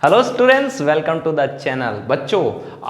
Hello students, welcome to the channel. बच्चों,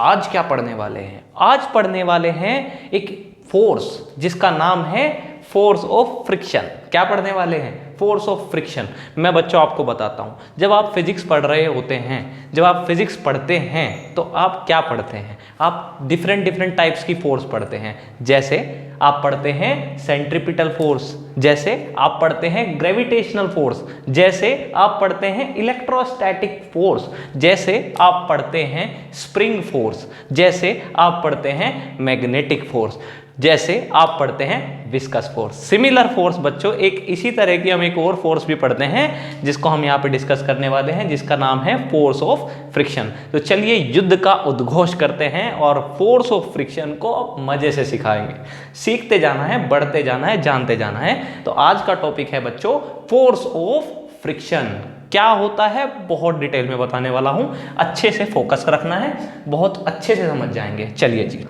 आज क्या पढ़ने वाले हैं? आज पढ़ने वाले हैं एक फोर्स जिसका नाम है फोर्स ऑफ फ्रिक्शन। क्या पढ़ने वाले हैं? Force of friction. मैं बच्चों आपको बताता हूँ, जब आप फिजिक्स पढ़ रहे होते हैं, जब आप फिजिक्स पढ़ते हैं तो आप क्या पढ़ते हैं? आप डिफरेंट टाइप्स की फोर्स पढ़ते हैं। जैसे आप पढ़ते हैं सेंट्रीपिटल फोर्स, जैसे आप पढ़ते हैं ग्रेविटेशनल फोर्स, जैसे आप पढ़ते हैं इलेक्ट्रोस्टैटिक फोर्स, जैसे आप पढ़ते हैं स्प्रिंग फोर्स, जैसे आप पढ़ते हैं मैग्नेटिक फोर्स, जैसे आप पढ़ते हैं विस्कस फोर्स। सिमिलर फोर्स बच्चों, एक इसी तरह की हम एक और फोर्स भी पढ़ते हैं जिसको हम यहाँ पे डिस्कस करने वाले हैं, जिसका नाम है फोर्स ऑफ फ्रिक्शन। तो चलिए युद्ध का उद्घोष करते हैं और फोर्स ऑफ फ्रिक्शन को मजे से सिखाएंगे। सीखते जाना है, बढ़ते जाना है, जानते जाना है। तो आज का टॉपिक है बच्चों फोर्स ऑफ फ्रिक्शन। क्या होता है बहुत डिटेल में बताने वाला हूं, अच्छे से फोकस रखना है, बहुत अच्छे से समझ जाएंगे। चलिए जी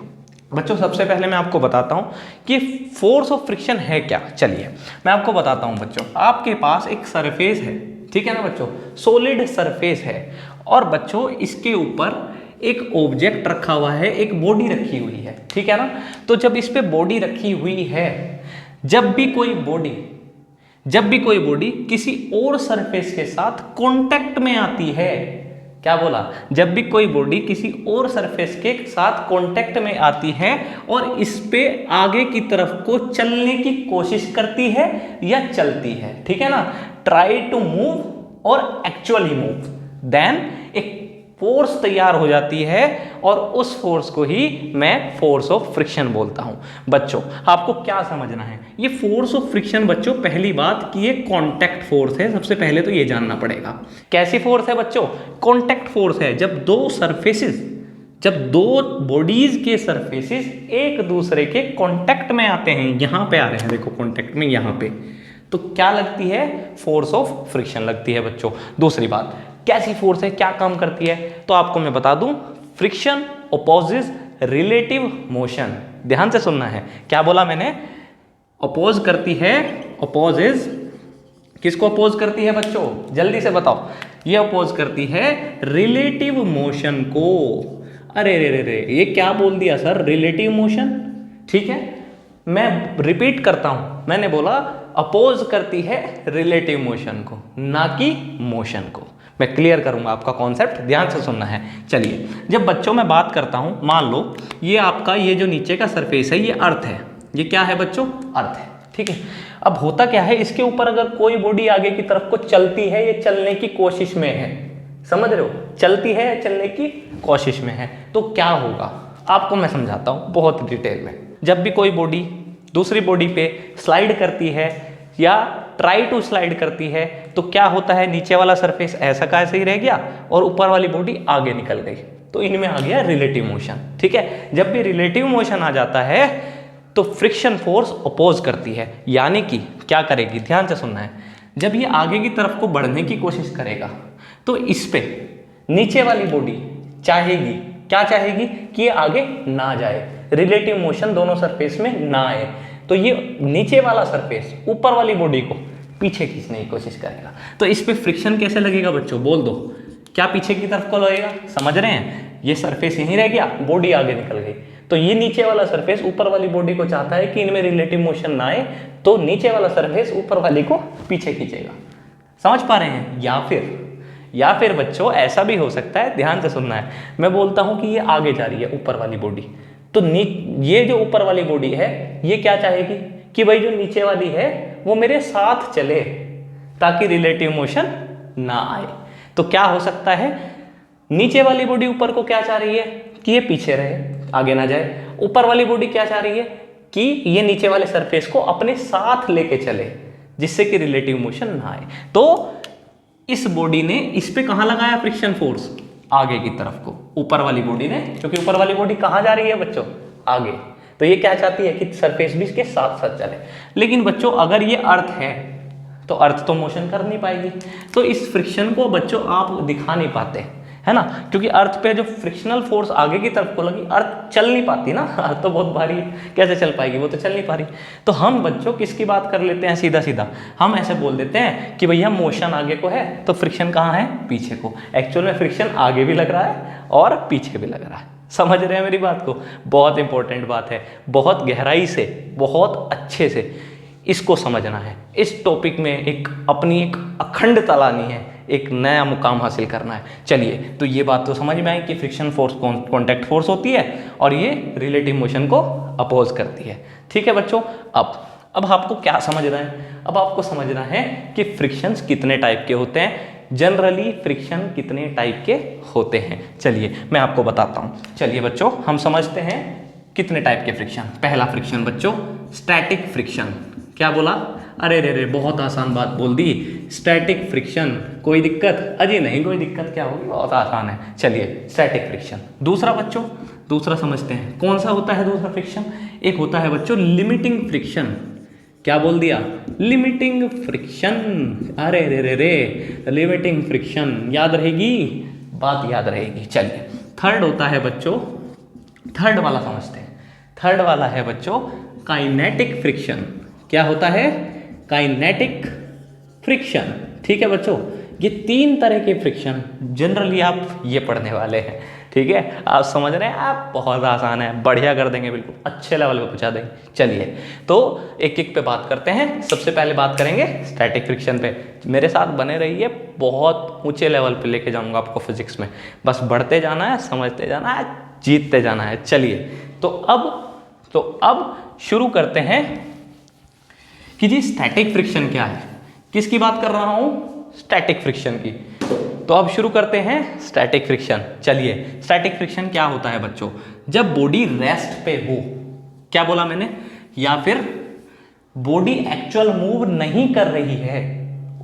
बच्चों, सबसे पहले मैं आपको बताता हूं कि फोर्स ऑफ फ्रिक्शन है क्या। चलिए मैं आपको बताता हूं बच्चों, आपके पास एक सरफेस है, ठीक है ना बच्चों, सॉलिड सरफेस है, और बच्चों इसके ऊपर एक ऑब्जेक्ट रखा हुआ है, एक बॉडी रखी हुई है, ठीक है ना। तो जब इस पे बॉडी रखी हुई है, जब भी कोई बॉडी किसी और सरफेस के साथ कांटेक्ट में आती है, क्या बोला? जब भी कोई बॉडी किसी और सरफेस के साथ कांटेक्ट में आती है और इस पे आगे की तरफ को चलने की कोशिश करती है या चलती है, ठीक है ना, ट्राई टू मूव और एक्चुअली मूव, देन एक फोर्स तैयार हो जाती है और उस फोर्स को ही मैं फोर्स ऑफ फ्रिक्शन बोलता हूं। बच्चों आपको क्या समझना है? ये फोर्स ऑफ फ्रिक्शन बच्चों, पहली बात कि ये कांटेक्ट फोर्स है, सबसे पहले तो ये जानना पड़ेगा। कैसी फोर्स है बच्चों? कांटेक्ट फोर्स है। जब दो बॉडीज के सरफेसेस एक दूसरे के कांटेक्ट में आते हैं, यहां पे आ रहे हैं देखो कांटेक्ट में, यहां पे, तो क्या लगती है? फोर्स ऑफ फ्रिक्शन लगती है बच्चों। दूसरी बात, कैसी फोर्स है, क्या काम करती है? तो आपको मैं बता दूं, फ्रिक्शन अपोजेस रिलेटिव मोशन। ध्यान से सुनना है, क्या बोला मैंने? अपोज करती है, अपोजेस, किसको अपोज करती है बच्चों? जल्दी से बताओ। ये अपोज करती है रिलेटिव मोशन को। अरे रे रे रे, ये क्या बोल दिया सर? रिलेटिव मोशन, ठीक है, मैं रिपीट करता हूं, मैंने बोला अपोज करती है रिलेटिव मोशन को, ना कि मोशन को। मैं क्लियर करूंगा आपका कॉन्सेप्ट, ध्यान से सुनना है। चलिए, जब बच्चों मैं बात करता हूं, मान लो ये आपका ये जो नीचे का सरफेस है, ये अर्थ है। ये क्या है बच्चों? अर्थ है, ठीक है। अब होता क्या है, इसके ऊपर अगर कोई बॉडी आगे की तरफ को चलती है, ये चलने की कोशिश में है, समझ रहे हो? चलती है या चलने की कोशिश में है, तो क्या होगा आपको मैं समझाता हूं बहुत डिटेल में। जब भी कोई बॉडी दूसरी बॉडी पे स्लाइड करती है या ट्राई टू स्लाइड करती है, तो क्या होता है? नीचे वाला सरफेस ऐसा का ऐसे ही रह गया और ऊपर वाली बॉडी आगे निकल गई, तो इनमें आ गया रिलेटिव मोशन, ठीक है। जब भी रिलेटिव मोशन आ जाता है तो फ्रिक्शन फोर्स अपोज करती है, यानी कि क्या करेगी? ध्यान से सुनना है। जब ये आगे की तरफ को बढ़ने की कोशिश करेगा तो इस पे नीचे वाली बॉडी चाहेगी, क्या चाहेगी? कि ये आगे ना जाए, रिलेटिव मोशन दोनों सरफेस में ना आए, तो ये नीचे वाला सरफेस ऊपर वाली बॉडी को पीछे खींचने की कोशिश करेगा। तो इस पे फ्रिक्शन कैसे लगेगा बच्चों? बोल दो, क्या पीछे की तरफ को लगेगा? समझ रहे हैं? ये सरफेस यहीं रह गया, बॉडी आगे निकल गई, तो ये नीचे वाला सरफेस ऊपर वाली बॉडी को चाहता है कि इनमें रिलेटिव मोशन ना आए, तो नीचे वाला सरफेस ऊपर वाली को पीछे खींचेगा। समझ पा रहे हैं? या फिर बच्चों ऐसा भी हो सकता है, ध्यान से सुनना है, मैं बोलता हूं कि ये आगे जा रही है ऊपर वाली बॉडी, तो ये जो ऊपर वाली बॉडी है, ये क्या चाहेगी? कि भाई जो नीचे वाली है वो मेरे साथ चले ताकि रिलेटिव मोशन ना आए। तो क्या हो सकता है? नीचे वाली बॉडी ऊपर को क्या चाह रही है? कि ये पीछे रहे, आगे ना जाए। ऊपर वाली बॉडी क्या चाह रही है? कि ये नीचे वाले सरफेस को अपने साथ लेके चले, जिससे कि रिलेटिव मोशन ना आए। तो इस बॉडी ने इस पे कहां लगाया फ्रिक्शन फोर्स? आगे की तरफ को, ऊपर वाली बॉडी ने, क्योंकि ऊपर वाली बॉडी कहां जा रही है बच्चों? आगे, तो ये क्या चाहती है? कि सरफेस भी इसके साथ साथ चले। लेकिन बच्चों अगर ये अर्थ है तो अर्थ तो मोशन कर नहीं पाएगी, तो इस फ्रिक्शन को बच्चों आप दिखा नहीं पाते, है ना, क्योंकि अर्थ पे जो फ्रिक्शनल फोर्स आगे की तरफ को लगी, अर्थ चल नहीं पाती ना, अर्थ तो बहुत भारी है, कैसे चल पाएगी, वो तो चल नहीं पा रही। तो हम बच्चों किसकी बात कर लेते हैं सीधा सीधा, हम ऐसे बोल देते हैं कि भैया मोशन आगे को है तो फ्रिक्शन कहाँ है, पीछे को। एक्चुअल में फ्रिक्शन आगे भी लग रहा है और पीछे भी लग रहा है। समझ रहे हैं मेरी बात को, बहुत इंपॉर्टेंट बात है, बहुत गहराई से, बहुत अच्छे से इसको समझना है। इस टॉपिक में एक अपनी एक अखंडता लानी है, एक नया मुकाम हासिल करना है। चलिए, तो ये बात तो समझ में आई कि फ्रिक्शन फोर्स कॉन्टैक्ट फोर्स होती है और ये रिलेटिव मोशन को अपोज करती है। ठीक है बच्चों, अब आपको क्या समझना है, अब आपको समझना है कि फ्रिक्शंस कितने टाइप के होते हैं, जनरली फ्रिक्शन कितने टाइप के होते हैं। चलिए मैं आपको बताता हूँ। चलिए बच्चों, हम समझते हैं कितने टाइप के फ्रिक्शन। पहला फ्रिक्शन बच्चों, स्टैटिक फ्रिक्शन। क्या बोला, अरे रे रे, बहुत आसान बात बोल दी, स्टैटिक फ्रिक्शन। कोई दिक्कत? अजी नहीं कोई दिक्कत, क्या होगी, बहुत आसान है। चलिए, स्टैटिक फ्रिक्शन। दूसरा बच्चों, दूसरा समझते हैं कौन सा होता है दूसरा फ्रिक्शन। एक होता है बच्चों लिमिटिंग फ्रिक्शन। क्या बोल दिया, लिमिटिंग फ्रिक्शन। अरे रे रे रे, लिमिटिंग फ्रिक्शन, याद रहेगी बात, याद रहेगी। चलिए, थर्ड होता है बच्चों, थर्ड वाला समझते हैं। थर्ड वाला है बच्चों काइनेटिक फ्रिक्शन। क्या होता है, काइनेटिक फ्रिक्शन। ठीक है बच्चों, ये तीन तरह के फ्रिक्शन जनरली आप ये पढ़ने वाले हैं। ठीक है, आप समझ रहे हैं, आप बहुत आसान है, बढ़िया कर देंगे, बिल्कुल अच्छे लेवल पे पहुंचा देंगे। चलिए, तो एक एक पे बात करते हैं। सबसे पहले बात करेंगे स्टैटिक फ्रिक्शन पे। मेरे साथ बने रहिए, बहुत ऊंचे लेवल पे लेके जाऊंगा आपको फिजिक्स में। बस बढ़ते जाना है, समझते जाना है, जीतते जाना है। चलिए, तो अब शुरू करते हैं कि जी स्टैटिक फ्रिक्शन क्या है। किसकी बात कर रहा हूं, स्टैटिक फ्रिक्शन की। तो अब शुरू करते हैं स्टैटिक फ्रिक्शन। चलिए, स्टैटिक फ्रिक्शन क्या होता है बच्चों, जब बॉडी रेस्ट पे हो, क्या बोला मैंने, या फिर बॉडी एक्चुअल मूव नहीं कर रही है,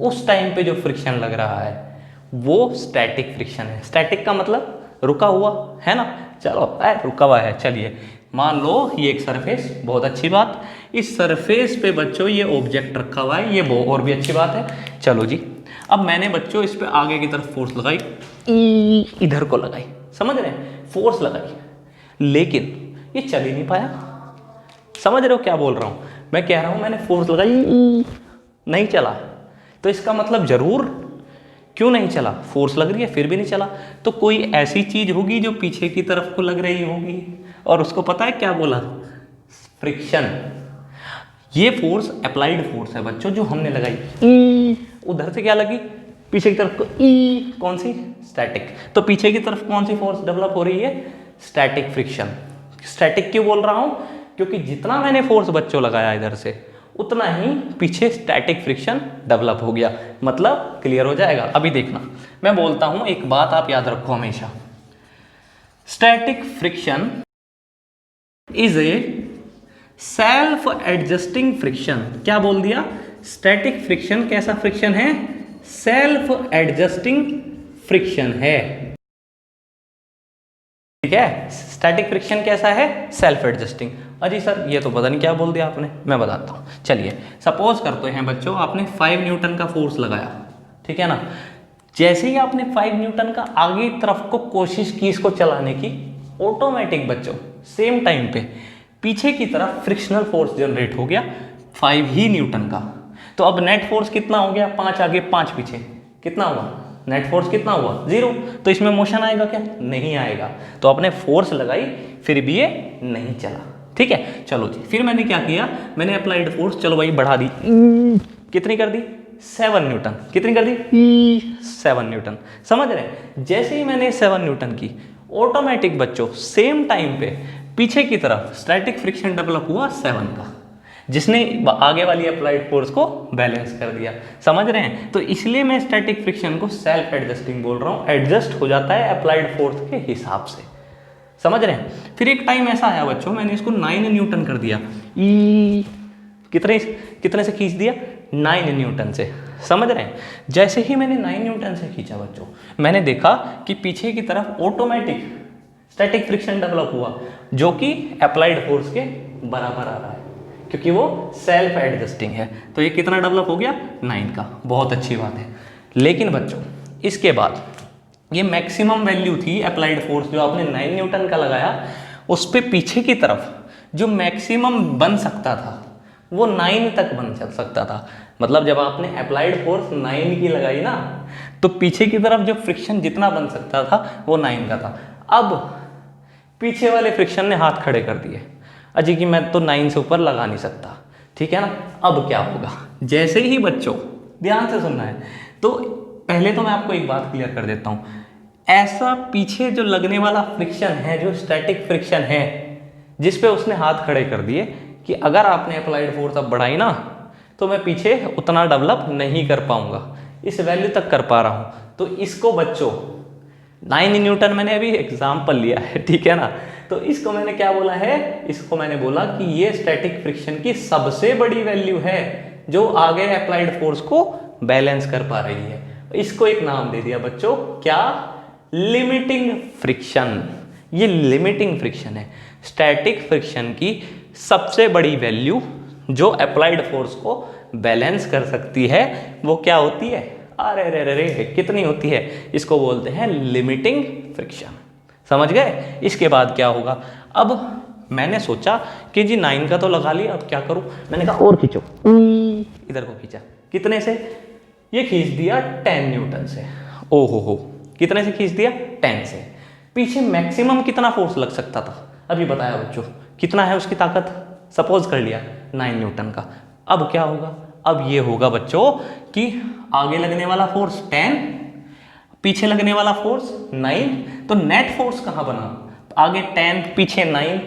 उस टाइम पे जो फ्रिक्शन लग रहा है वो स्टैटिक फ्रिक्शन है। स्टैटिक का मतलब रुका हुआ, है ना। चलो, रुका हुआ है। चलिए, मान लो ये एक सरफेस, बहुत अच्छी बात, इस सरफेस पे बच्चों ये ऑब्जेक्ट रखा हुआ है, ये वो और भी अच्छी बात है। चलो जी, अब मैंने बच्चों इस पे आगे की तरफ फोर्स लगाई, इधर को लगाई, समझ रहे हैं, फोर्स लगाई, लेकिन ये चल ही नहीं पाया। समझ रहे हो क्या बोल रहा हूं, मैं कह रहा हूं मैंने फोर्स लगाई, नहीं चला, तो इसका मतलब जरूर क्यों नहीं चला, फोर्स लग रही है फिर भी नहीं चला, तो कोई ऐसी चीज होगी जो पीछे की तरफ को लग रही होगी, और उसको पता है क्या बोला, फ्रिक्शन। ये फोर्स अप्लाइड फोर्स है बच्चों, जो हमने लगाई, उधर से क्या लगी, पीछे की तरफ को, कौन सी, स्टैटिक। तो पीछे की तरफ कौन सी फोर्स डेवलप हो रही है, स्टैटिक फ्रिक्शन। स्टैटिक क्यों बोल रहा हूं, क्योंकि जितना मैंने फोर्स बच्चों लगाया इधर से, उतना ही पीछे स्टैटिक फ्रिक्शन डेवलप हो गया। मतलब क्लियर हो जाएगा। अभी देखना, मैं बोलता हूं एक बात आप याद रखो हमेशा, static friction is a self adjusting friction. क्या बोल दिया, स्टैटिक फ्रिक्शन कैसा फ्रिक्शन है, सेल्फ एडजस्टिंग फ्रिक्शन है। ठीक है, स्टैटिक फ्रिक्शन कैसा है, सेल्फ एडजस्टिंग। अजी सर ये तो पता नहीं क्या बोल दिया आपने, मैं बताता हूँ। चलिए, सपोज करते हैं बच्चों आपने 5 न्यूटन का फोर्स लगाया, ठीक है ना। जैसे ही आपने 5 न्यूटन का आगे तरफ को कोशिश की इसको चलाने की, ऑटोमेटिक बच्चों सेम टाइम पे पीछे की तरफ फ्रिक्शनल फोर्स जनरेट हो गया 5 ही न्यूटन का। तो अब नेट फोर्स कितना हो गया, 5 आगे 5 पीछे, कितना हुआ, नेट फोर्स कितना हुआ, 0। तो इसमें मोशन आएगा क्या, नहीं आएगा। तो आपने फोर्स लगाई फिर भी ये नहीं चला। ठीक है, चलो जी, फिर मैंने क्या किया, मैंने अप्लाइड फोर्स, चलो भाई बढ़ा दी, कितनी कर दी, 7 न्यूटन। कितनी कर दी, 7 न्यूटन। समझ रहे, जैसे ही मैंने 7 न्यूटन की, ऑटोमेटिक बच्चों सेम टाइम पे पीछे की तरफ स्टैटिक फ्रिक्शन डेवलप हुआ 7 का, जिसने आगे वाली अप्लाइड फोर्स को बैलेंस कर दिया। समझ रहे हैं, तो इसलिए मैं स्टैटिक फ्रिक्शन को सेल्फ एडजस्टिंग बोल रहा हूँ, एडजस्ट हो जाता है अप्लाइड फोर्स के हिसाब से। समझ रहे हैं। फिर एक टाइम ऐसा आया बच्चों, मैंने इसको 9 न्यूटन कर दिया, कितने से खींच दिया, 9 न्यूटन से। समझ रहे हैं, जैसे ही मैंने 9 न्यूटन से खींचा बच्चों, मैंने देखा कि पीछे की तरफ ऑटोमेटिक स्टैटिक फ्रिक्शन डेवलप हुआ, जो कि अप्लाइड फोर्स के बराबर आ रहा है, क्योंकि वो सेल्फ एडजस्टिंग है। तो ये कितना डेवलप हो गया, 9 का। बहुत अच्छी बात है। लेकिन बच्चों इसके बाद ये मैक्सिमम वैल्यू थी अप्लाइड फोर्स जो आपने 9 न्यूटन का लगाया, उस पे पीछे की तरफ जो मैक्सिमम बन सकता था वो 9 तक बन सकता था। मतलब जब आपने अप्लाइड फोर्स 9 की लगाई ना, तो पीछे की तरफ जो फ्रिक्शन जितना बन सकता था वो 9 का था। अब पीछे वाले फ्रिक्शन ने हाथ खड़े कर दिए, अजी कि मैं तो 9 से ऊपर लगा नहीं सकता, ठीक है ना। अब क्या होगा, जैसे ही बच्चों ध्यान से सुनना है, तो पहले तो मैं आपको एक बात क्लियर कर देता हूँ, ऐसा पीछे जो लगने वाला फ्रिक्शन है, जो स्टैटिक फ्रिक्शन है, जिस पे उसने हाथ खड़े कर दिए कि अगर आपने अप्लाइड फोर्स अब बढ़ाई ना, तो मैं पीछे उतना डेवलप नहीं कर पाऊंगा, इस वैल्यू तक कर पा रहा हूं। तो इसको बच्चों 9 न्यूटन मैंने अभी एग्जाम्पल लिया है, ठीक है ना। तो इसको मैंने क्या बोला है, इसको मैंने बोला कि ये स्टैटिक फ्रिक्शन की सबसे बड़ी वैल्यू है जो आगे अप्लाइड फोर्स को बैलेंस कर पा रही है। इसको एक नाम दे दिया बच्चों, क्या, लिमिटिंग फ्रिक्शन। ये लिमिटिंग फ्रिक्शन है, स्टैटिक फ्रिक्शन की सबसे बड़ी वैल्यू जो अप्लाइड फोर्स को बैलेंस कर सकती है वो क्या होती है, अरे रे रे रे कितनी होती है, इसको बोलते हैं लिमिटिंग फ्रिक्शन। समझ गए। इसके बाद क्या होगा, अब मैंने सोचा कि जी 9 का तो लगा लिया, अब क्या करूं, मैंने कहा और खींचो, इधर को खींचा, कितने से, ये खींच दिया 10 न्यूटन से। ओहो हो, कितने से खींच दिया, 10 से। पीछे मैक्सिमम कितना फोर्स लग सकता था, अभी बताया बच्चों, कितना है उसकी ताकत, सपोज कर लिया 9 न्यूटन का। अब क्या होगा, अब ये होगा बच्चों कि आगे लगने वाला फोर्स 10, पीछे लगने वाला फोर्स 9, तो नेट फोर्स कहाँ बना, आगे 10 पीछे 9,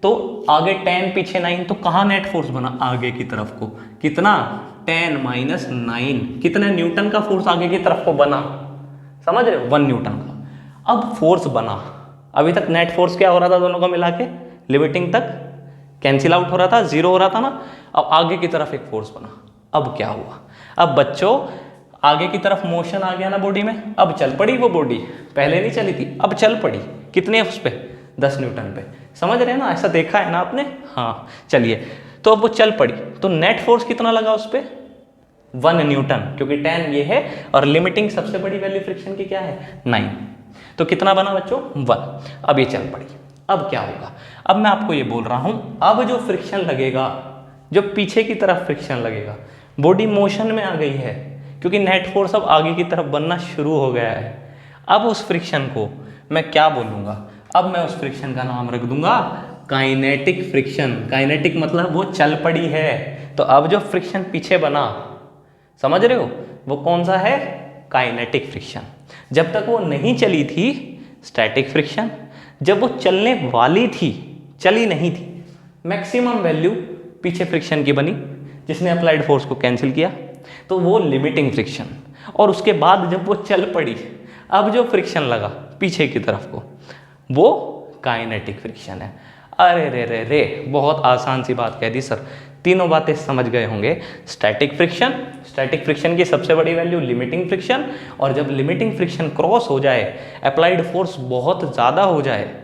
तो आगे 10 पीछे 9, तो कहाँ नेट फोर्स बना, आगे की तरफ को, कितना, 10 माइनस 9, कितने न्यूटन का फोर्स आगे की तरफ को बना, समझ रहे हो, 1 न्यूटन का। अब फोर्स बना, अभी तक नेट फोर्स क्या हो रहा था दोनों का मिला के, लिमिटिंग तक कैंसिल आउट हो रहा था, 0 हो रहा था ना। अब आगे की तरफ एक फोर्स बना, अब क्या हुआ, अब बच्चों आगे की तरफ मोशन आ गया ना बॉडी में, अब चल पड़ी वो बॉडी, पहले नहीं चली थी, अब चल पड़ी, कितने उस पे, 10 न्यूटन पे, समझ रहे हैं ना, ऐसा देखा है ना आपने, हाँ चलिए। तो अब वो चल पड़ी, तो नेट फोर्स कितना लगा उस पे, 1 न्यूटन, क्योंकि 10 ये है और लिमिटिंग सबसे बड़ी वैल्यू फ्रिक्शन की क्या है, 9, तो कितना बना बच्चों, 1। अब ये चल पड़ी, अब क्या होगा, अब मैं आपको ये बोल रहा हूं, अब जो फ्रिक्शन लगेगा, जो पीछे की तरफ फ्रिक्शन लगेगा, बॉडी मोशन में आ गई है, क्योंकि नेट फोर्स अब आगे की तरफ बनना शुरू हो गया है। अब उस फ्रिक्शन को मैं क्या बोलूँगा, अब मैं उस फ्रिक्शन का नाम रख दूंगा काइनेटिक फ्रिक्शन। काइनेटिक मतलब वो चल पड़ी है, तो अब जो फ्रिक्शन पीछे बना, समझ रहे हो, वो कौन सा है, काइनेटिक फ्रिक्शन। जब तक वो नहीं चली थी स्टैटिक फ्रिक्शन, जब वो चलने वाली थी, चली नहीं थी, मैक्सिमम वैल्यू पीछे फ्रिक्शन की बनी जिसने अप्लाइड फोर्स को कैंसिल किया, तो वो लिमिटिंग फ्रिक्शन। और उसके बाद जब वो चल पड़ी, अब जो फ्रिक्शन लगा पीछे की तरफ को, वो काइनेटिक फ्रिक्शन है। अरे रे रे रे, बहुत आसान सी बात कह दी सर, तीनों बातें समझ गए होंगे। स्टैटिक फ्रिक्शन, स्टैटिक फ्रिक्शन की सबसे बड़ी वैल्यू लिमिटिंग फ्रिक्शन, और जब लिमिटिंग फ्रिक्शन क्रॉस हो जाए, अप्लाइड फोर्स बहुत ज़्यादा हो जाए,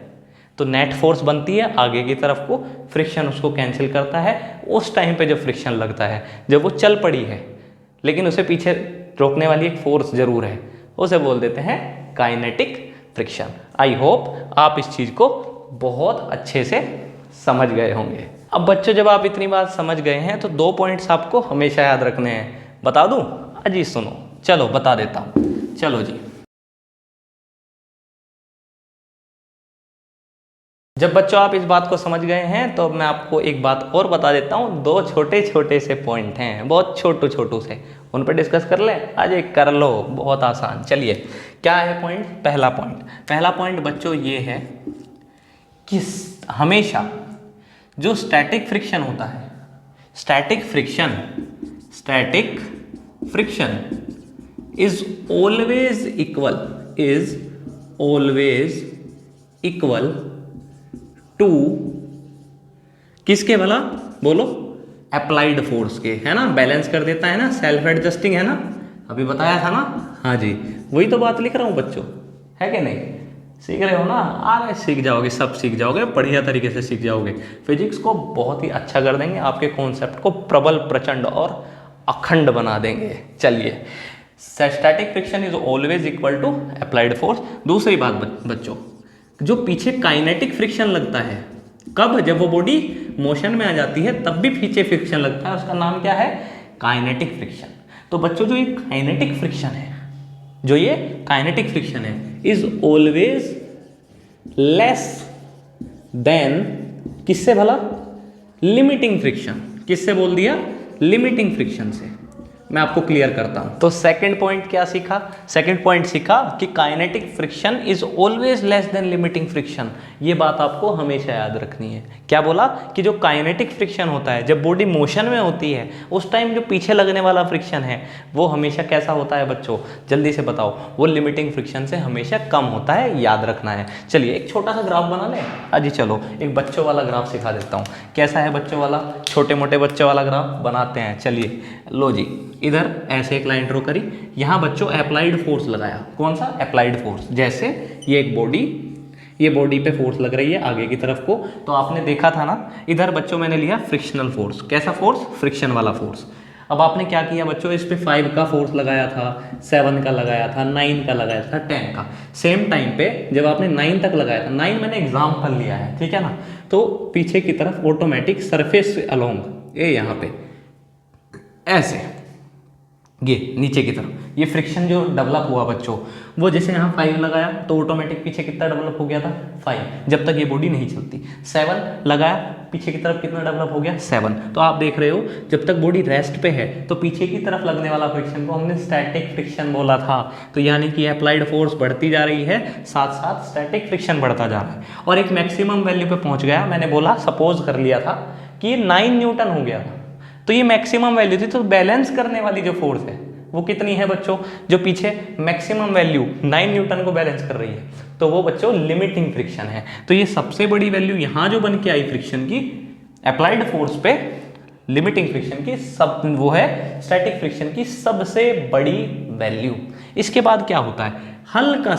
तो नेट फोर्स बनती है आगे की तरफ को, फ्रिक्शन उसको कैंसिल करता है। उस टाइम पे जब फ्रिक्शन लगता है, जब वो चल पड़ी है लेकिन उसे पीछे रोकने वाली एक फोर्स जरूर है, उसे बोल देते हैं काइनेटिक फ्रिक्शन। आई होप आप इस चीज़ को बहुत अच्छे से समझ गए होंगे। अब बच्चों जब आप इतनी बात समझ गए हैं तो 2 पॉइंट्स आपको हमेशा याद रखने हैं, बता दूं, अजी सुनो, चलो बता देता हूं, चलो जी। जब बच्चों आप इस बात को समझ गए हैं तो मैं आपको एक बात और बता देता हूँ। 2 छोटे छोटे से पॉइंट हैं, बहुत छोटू छोटू से, उन पर डिस्कस कर ले, आज एक कर लो, बहुत आसान। चलिए क्या है पॉइंट, पहला पॉइंट बच्चों ये है कि हमेशा जो स्टैटिक फ्रिक्शन होता है, static friction is always equal to किसके भला, बोलो, अप्लाइड फोर्स के, है ना, बैलेंस कर देता है ना, सेल्फ एडजस्टिंग है ना, अभी बताया था ना, हाँ जी, वही तो बात लिख रहा हूँ बच्चों, है कि नहीं, सीख रहे हो ना, अरे सीख जाओगे, सब सीख जाओगे, बढ़िया तरीके से सीख जाओगे, फिजिक्स को बहुत ही अच्छा कर देंगे, आपके कॉन्सेप्ट को प्रबल, प्रचंड और अखंड बना देंगे। चलिए static friction is always equal to applied force. दूसरी बात बच्चों, जो पीछे काइनेटिक फ्रिक्शन लगता है, कब? जब वो बॉडी मोशन में आ जाती है तब भी पीछे फ्रिक्शन लगता है, उसका नाम क्या है? Kinetic friction. तो बच्चों जो ये काइनेटिक फ्रिक्शन है, जो ये काइनेटिक फ्रिक्शन है, इज ऑलवेज लेस देन किससे भला? Limiting friction. किससे बोल दिया? लिमिटिंग फ्रिक्शन से। मैं आपको क्लियर करता हूं। तो सेकंड पॉइंट क्या सीखा? सेकंड पॉइंट सीखा कि kinetic friction is always less than limiting friction. ये बात आपको हमेशा याद रखनी है। क्या बोला? कि जो काइनेटिक फ्रिक्शन होता है, जब बॉडी मोशन में होती है उस टाइम जो पीछे लगने वाला फ्रिक्शन है वो हमेशा कैसा होता है बच्चों? जल्दी से बताओ। वो लिमिटिंग फ्रिक्शन से हमेशा कम होता है, याद रखना है। चलिए एक छोटा सा ग्राफ बना लें। अजी चलो एक बच्चों वाला ग्राफ सिखा देता हूँ। कैसा है बच्चों वाला? छोटे मोटे बच्चों वाला ग्राफ बनाते हैं। चलिए लो जी, इधर ऐसे एक लाइन ड्रॉ करी, यहाँ बच्चों अप्लाइड फोर्स लगाया। कौन सा? Applied force. जैसे ये एक बॉडी, ये बॉडी पे फोर्स लग रही है आगे की तरफ को, तो आपने देखा था ना, इधर बच्चों मैंने लिया फ्रिक्शनल फोर्स। कैसा फोर्स? फ्रिक्शन वाला फोर्स। अब आपने क्या किया बच्चों? इस पे 5 का फोर्स लगाया था, 7 का लगाया था, 9 का लगाया था, 10 का। सेम टाइम पे जब आपने 9 तक लगाया था, 9 मैंने एग्जाम्पल लिया है, ठीक है ना, तो पीछे की तरफ ऑटोमेटिक सरफेस से अलोंग ये यहाँ पे ऐसे ये नीचे की तरफ ये फ्रिक्शन जो डेवलप हुआ बच्चों, वो जैसे यहाँ 5 लगाया तो ऑटोमेटिक पीछे कितना डेवलप हो गया था? 5, जब तक ये बॉडी नहीं चलती। 7 लगाया, पीछे की तरफ कितना डेवलप हो गया? 7। तो आप देख रहे हो जब तक बॉडी रेस्ट पे है तो पीछे की तरफ लगने वाला फ्रिक्शन को हमने स्टैटिक फ्रिक्शन बोला था। तो यानी कि अप्लाइड फोर्स बढ़ती जा रही है, साथ साथ स्टैटिक फ्रिक्शन बढ़ता जा रहा है और एक मैक्सिमम वैल्यू पे पहुंच गया। मैंने बोला, सपोज कर लिया था कि ये 9 न्यूटन हो गया था, तो ये मैक्सिमम वैल्यू थी। तो बैलेंस करने वाली जो फोर्स है वो कितनी है बच्चों? जो पीछे मैक्सिमम वैल्यू 9 न्यूटन को बैलेंस कर रही है, तो वो बच्चों लिमिटिंग फ्रिक्शन है। तो ये सबसे बड़ी वैल्यू यहाँ जो बन के आई फ्रिक्शन की, अप्लाइड फोर्स पे लिमिटिंग फ्रिक्शन की, सब वो है स्टैटिक फ्रिक्शन की सबसे बड़ी वैल्यू। इसके बाद क्या होता है? हल्का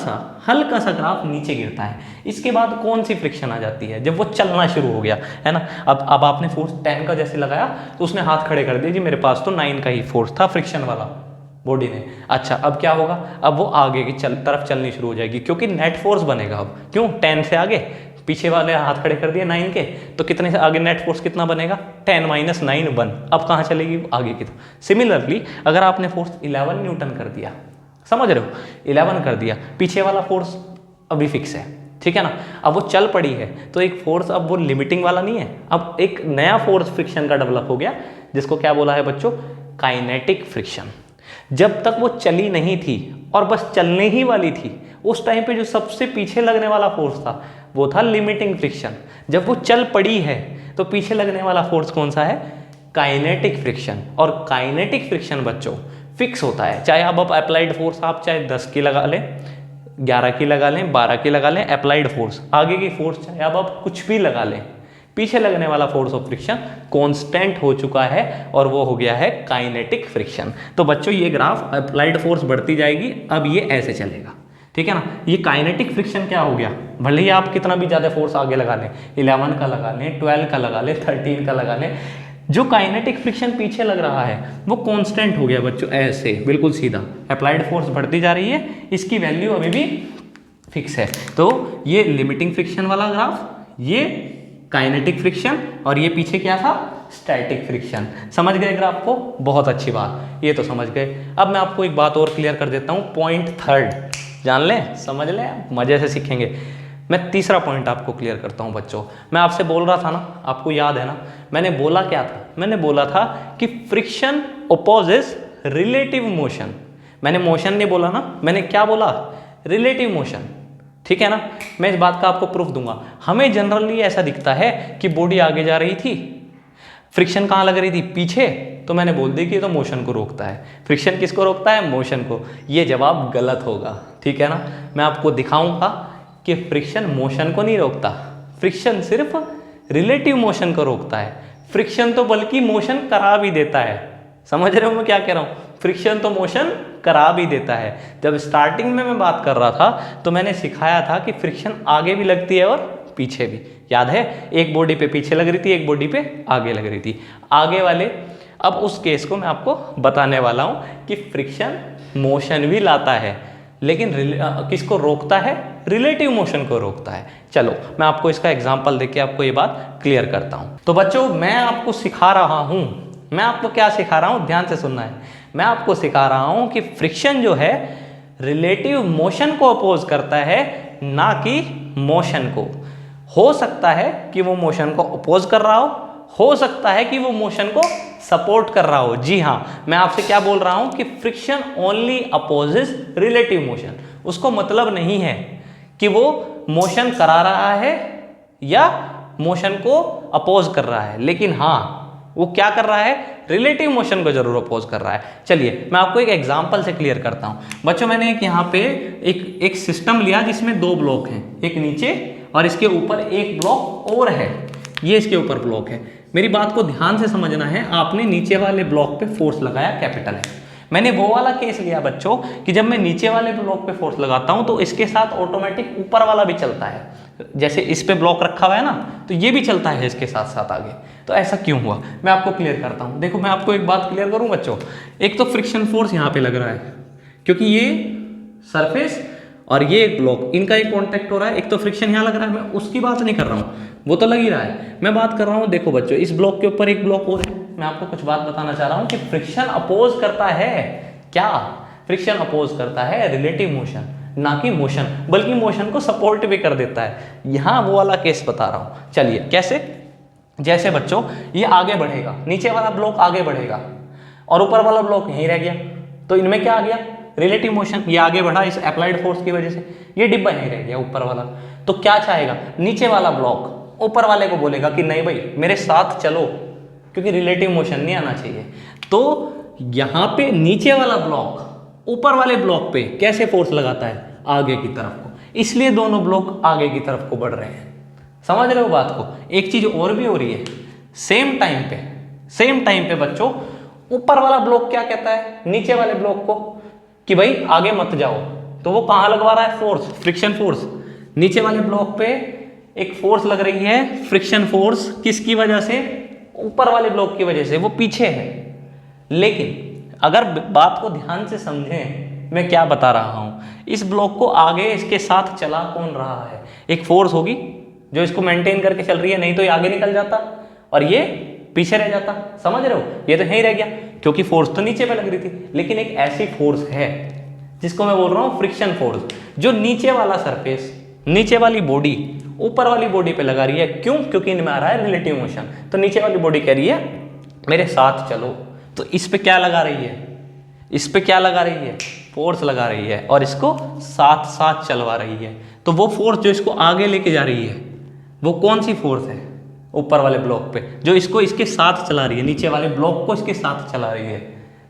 सा ग्राफ नीचे गिरता है। इसके बाद कौन सी फ्रिक्शन आ जाती है? जब वो चलना शुरू हो गया है ना। अब आपने फोर्स 10 का जैसे लगाया तो उसने हाथ खड़े कर दिए, जी मेरे पास तो 9 का ही फोर्स था फ्रिक्शन वाला बॉडी ने। अच्छा अब क्या होगा? अब वो आगे की तरफ चलनी शुरू हो जाएगी, क्योंकि नेट फोर्स बनेगा। अब क्यों? 10 से आगे, पीछे वाले हाथ खड़े कर दिए 9 के, तो कितने से आगे नेट फोर्स कितना बनेगा? 10 - 9 1। अब कहाँ चलेगी? आगे की तरफ। सिमिलरली अगर आपने फोर्स 11 न्यूटन कर दिया, समझ रहे हो, 11 कर दिया, पीछे वाला फोर्स अभी फिक्स है, ठीक है ना। अब वो चल पड़ी है तो एक फोर्स अब वो लिमिटिंग वाला नहीं है, अब एक नया फोर्स फ्रिक्शन का डेवलप हो गया, जिसको क्या बोला है बच्चों? Kinetic friction. जब तक वो चली नहीं थी और बस चलने ही वाली थी, उस टाइम पे जो सबसे पीछे लगने वाला फोर्स था वो था लिमिटिंग फ्रिक्शन। जब वो चल पड़ी है तो पीछे लगने वाला फोर्स कौन सा है? Kinetic friction. और काइनेटिक फ्रिक्शन बच्चों फिक्स होता है, चाहे अब अप्लाइड फोर्स आप चाहे 10 की लगा लें, 11 की लगा लें, 12 की लगा लें, अप्लाइड फोर्स आगे की फोर्स चाहे अब आप कुछ भी लगा लें, पीछे लगने वाला फोर्स ऑफ फ्रिक्शन कांस्टेंट हो चुका है और वो हो गया है काइनेटिक फ्रिक्शन। तो बच्चों ये ग्राफ अप्लाइड फोर्स बढ़ती जाएगी, अब ये ऐसे चलेगा, ठीक है ना। ये काइनेटिक फ्रिक्शन क्या हो गया? भले ही आप कितना भी ज़्यादा फोर्स आगे लगा लें, 11 का लगा लें, 12 का लगा लें, 13 का लगा लें, जो काइनेटिक फ्रिक्शन पीछे लग रहा है वो कांस्टेंट हो गया बच्चों, ऐसे बिल्कुल सीधा। अप्लाइड फोर्स बढ़ती जा रही है, इसकी वैल्यू अभी भी फिक्स है। तो ये लिमिटिंग फ्रिक्शन वाला ग्राफ, ये काइनेटिक फ्रिक्शन, और ये पीछे क्या था? Static friction. समझ गए ग्राफ को? बहुत अच्छी बात, ये तो समझ गए। अब मैं आपको एक बात और क्लियर कर देता हूँ। पॉइंट 3 जान लें, समझ लें, मजे से सीखेंगे। मैं तीसरा पॉइंट आपको क्लियर करता हूँ बच्चों। मैं आपसे बोल रहा था ना, आपको याद है ना, मैंने बोला क्या था? मैंने बोला था कि फ्रिक्शन ओपोजेस रिलेटिव मोशन। मैंने मोशन नहीं बोला ना, मैंने क्या बोला? रिलेटिव मोशन, ठीक है ना। मैं इस बात का आपको प्रूफ दूंगा। हमें जनरली ऐसा दिखता है कि बॉडी आगे जा रही थी, फ्रिक्शन कहाँ लग रही थी? पीछे, तो मैंने बोल दी कि ये तो मोशन को रोकता है। फ्रिक्शन किसको रोकता है? मोशन को। ये जवाब गलत होगा, ठीक है ना। मैं आपको दिखाऊंगा कि फ्रिक्शन मोशन को नहीं रोकता, फ्रिक्शन सिर्फ रिलेटिव मोशन को रोकता है। फ्रिक्शन तो बल्कि मोशन करा भी देता है। समझ रहे हो मैं क्या कह रहा हूँ? फ्रिक्शन तो मोशन करा भी देता है। जब स्टार्टिंग में मैं बात कर रहा था तो मैंने सिखाया था कि फ्रिक्शन आगे भी लगती है और पीछे भी। याद है? एक बॉडी पे पीछे लग रही थी, एक बॉडी पे आगे लग रही थी। आगे वाले, अब उस केस को मैं आपको बताने वाला हूँ कि फ्रिक्शन मोशन भी लाता है, लेकिन किसको रोकता है? रिलेटिव मोशन को रोकता है। चलो मैं आपको इसका एग्जांपल देके आपको ये बात क्लियर करता हूँ। तो बच्चों मैं आपको सिखा रहा हूँ, मैं आपको क्या सिखा रहा हूँ, ध्यान से सुनना है। मैं आपको सिखा रहा हूँ कि फ्रिक्शन जो है रिलेटिव मोशन को अपोज करता है, ना कि मोशन को। हो सकता है कि वो मोशन को अपोज कर रहा हो सकता है कि वो मोशन को सपोर्ट कर रहा हो। जी हाँ, मैं आपसे क्या बोल रहा हूं कि friction only opposes relative motion. उसको मतलब नहीं है कि वो मोशन करा रहा है या मोशन को अपोज कर रहा है, लेकिन हाँ वो क्या कर रहा है? रिलेटिव मोशन को जरूर अपोज कर रहा है। चलिए मैं आपको एक एग्जांपल से क्लियर करता हूं। बच्चों मैंने एक यहाँ पे एक सिस्टम लिया जिसमें 2 ब्लॉक हैं, एक नीचे और इसके ऊपर एक ब्लॉक और है। ये इसके ऊपर ब्लॉक है। मेरी बात को ध्यान से समझना है। आपने नीचे वाले ब्लॉक पे फोर्स लगाया, कैपिटल है। मैंने वो वाला केस लिया बच्चों कि जब मैं नीचे वाले ब्लॉक पे फोर्स लगाता हूं तो इसके साथ ऑटोमेटिक ऊपर वाला भी चलता है। जैसे इस पे ब्लॉक रखा हुआ है ना, तो ये भी चलता है इसके साथ साथ आगे। तो ऐसा क्यों हुआ, मैं आपको क्लियर करता हूं। देखो मैं आपको एक बात क्लियर करूं बच्चों। एक तो फ्रिक्शन फोर्स यहाँ पे लग रहा है क्योंकि ये सरफेस और ये एक ब्लॉक, इनका एक कॉन्टैक्ट हो रहा है। एक तो फ्रिक्शन यहाँ लग रहा है, मैं उसकी बात नहीं कर रहा हूँ, वो तो लग ही रहा है। मैं बात कर रहा हूँ, देखो बच्चों इस ब्लॉक के ऊपर एक ब्लॉक और है। मैं आपको कुछ बात बताना चाह रहा हूँ कि फ्रिक्शन अपोज करता है क्या? फ्रिक्शन अपोज करता है रिलेटिव मोशन, ना कि मोशन, बल्कि मोशन को सपोर्ट भी कर देता है। यहाँ वो वाला केस बता रहा हूँ। चलिए कैसे? जैसे बच्चों ये आगे बढ़ेगा, नीचे वाला ब्लॉक आगे बढ़ेगा और ऊपर वाला ब्लॉक यहीं रह गया, तो इनमें क्या आ गया? Relative motion. ये आगे बढ़ा इस अप्लाइड फोर्स की वजह से, ये डिब्बा यहीं रह गया ऊपर वाला। तो क्या चाहेगा? नीचे वाला ब्लॉक ऊपर वाले को बोलेगा कि नहीं भाई मेरे साथ चलो, क्योंकि रिलेटिव मोशन नहीं आना चाहिए। तो यहाँ पे नीचे वाला ब्लॉक ऊपर वाले ब्लॉक पे कैसे फोर्स लगाता है? आगे की तरफ को, इसलिए दोनों ब्लॉक आगे की तरफ को बढ़ रहे हैं। समझ रहे हो बात को? एक चीज और भी हो रही है, सेम टाइम पे बच्चों ऊपर वाला ब्लॉक क्या कहता है नीचे वाले ब्लॉक को कि भाई आगे मत जाओ। तो वो कहाँ लगवा रहा है? Force, friction force. नीचे वाले ब्लॉक पे एक फोर्स लग रही है, फ्रिक्शन फोर्स। किसकी वजह से? ऊपर वाले ब्लॉक की वजह से, वो पीछे है। लेकिन अगर बात को ध्यान से समझें, मैं क्या बता रहा हूं, इस ब्लॉक को आगे इसके साथ चला कौन रहा है? एक फोर्स होगी जो इसको मेंटेन करके चल रही है, नहीं तो ये आगे निकल जाता और ये पीछे रह जाता। समझ रहे हो? ये तो यहीं रह गया क्योंकि फोर्स तो नीचे पे लग रही थी। लेकिन एक ऐसी फोर्स है जिसको मैं बोल रहा हूं फ्रिक्शन फोर्स, जो नीचे वाला सरफेस, नीचे वाली बॉडी ऊपर वाली बॉडी पे लगा रही है। क्यों? क्योंकि इनमें आ रहा है रिलेटिव मोशन। तो नीचे वाली बॉडी कह रही है मेरे साथ चलो, तो इस पे क्या लगा रही है? इस पे क्या लगा रही है? फोर्स लगा रही है और इसको साथ साथ चलवा रही है। तो वो फोर्स जो इसको आगे लेके जा रही है, वो कौन सी फोर्स है? ऊपर वाले ब्लॉक पे जो इसको इसके साथ चला रही है, नीचे वाले ब्लॉक को इसके साथ चला रही है,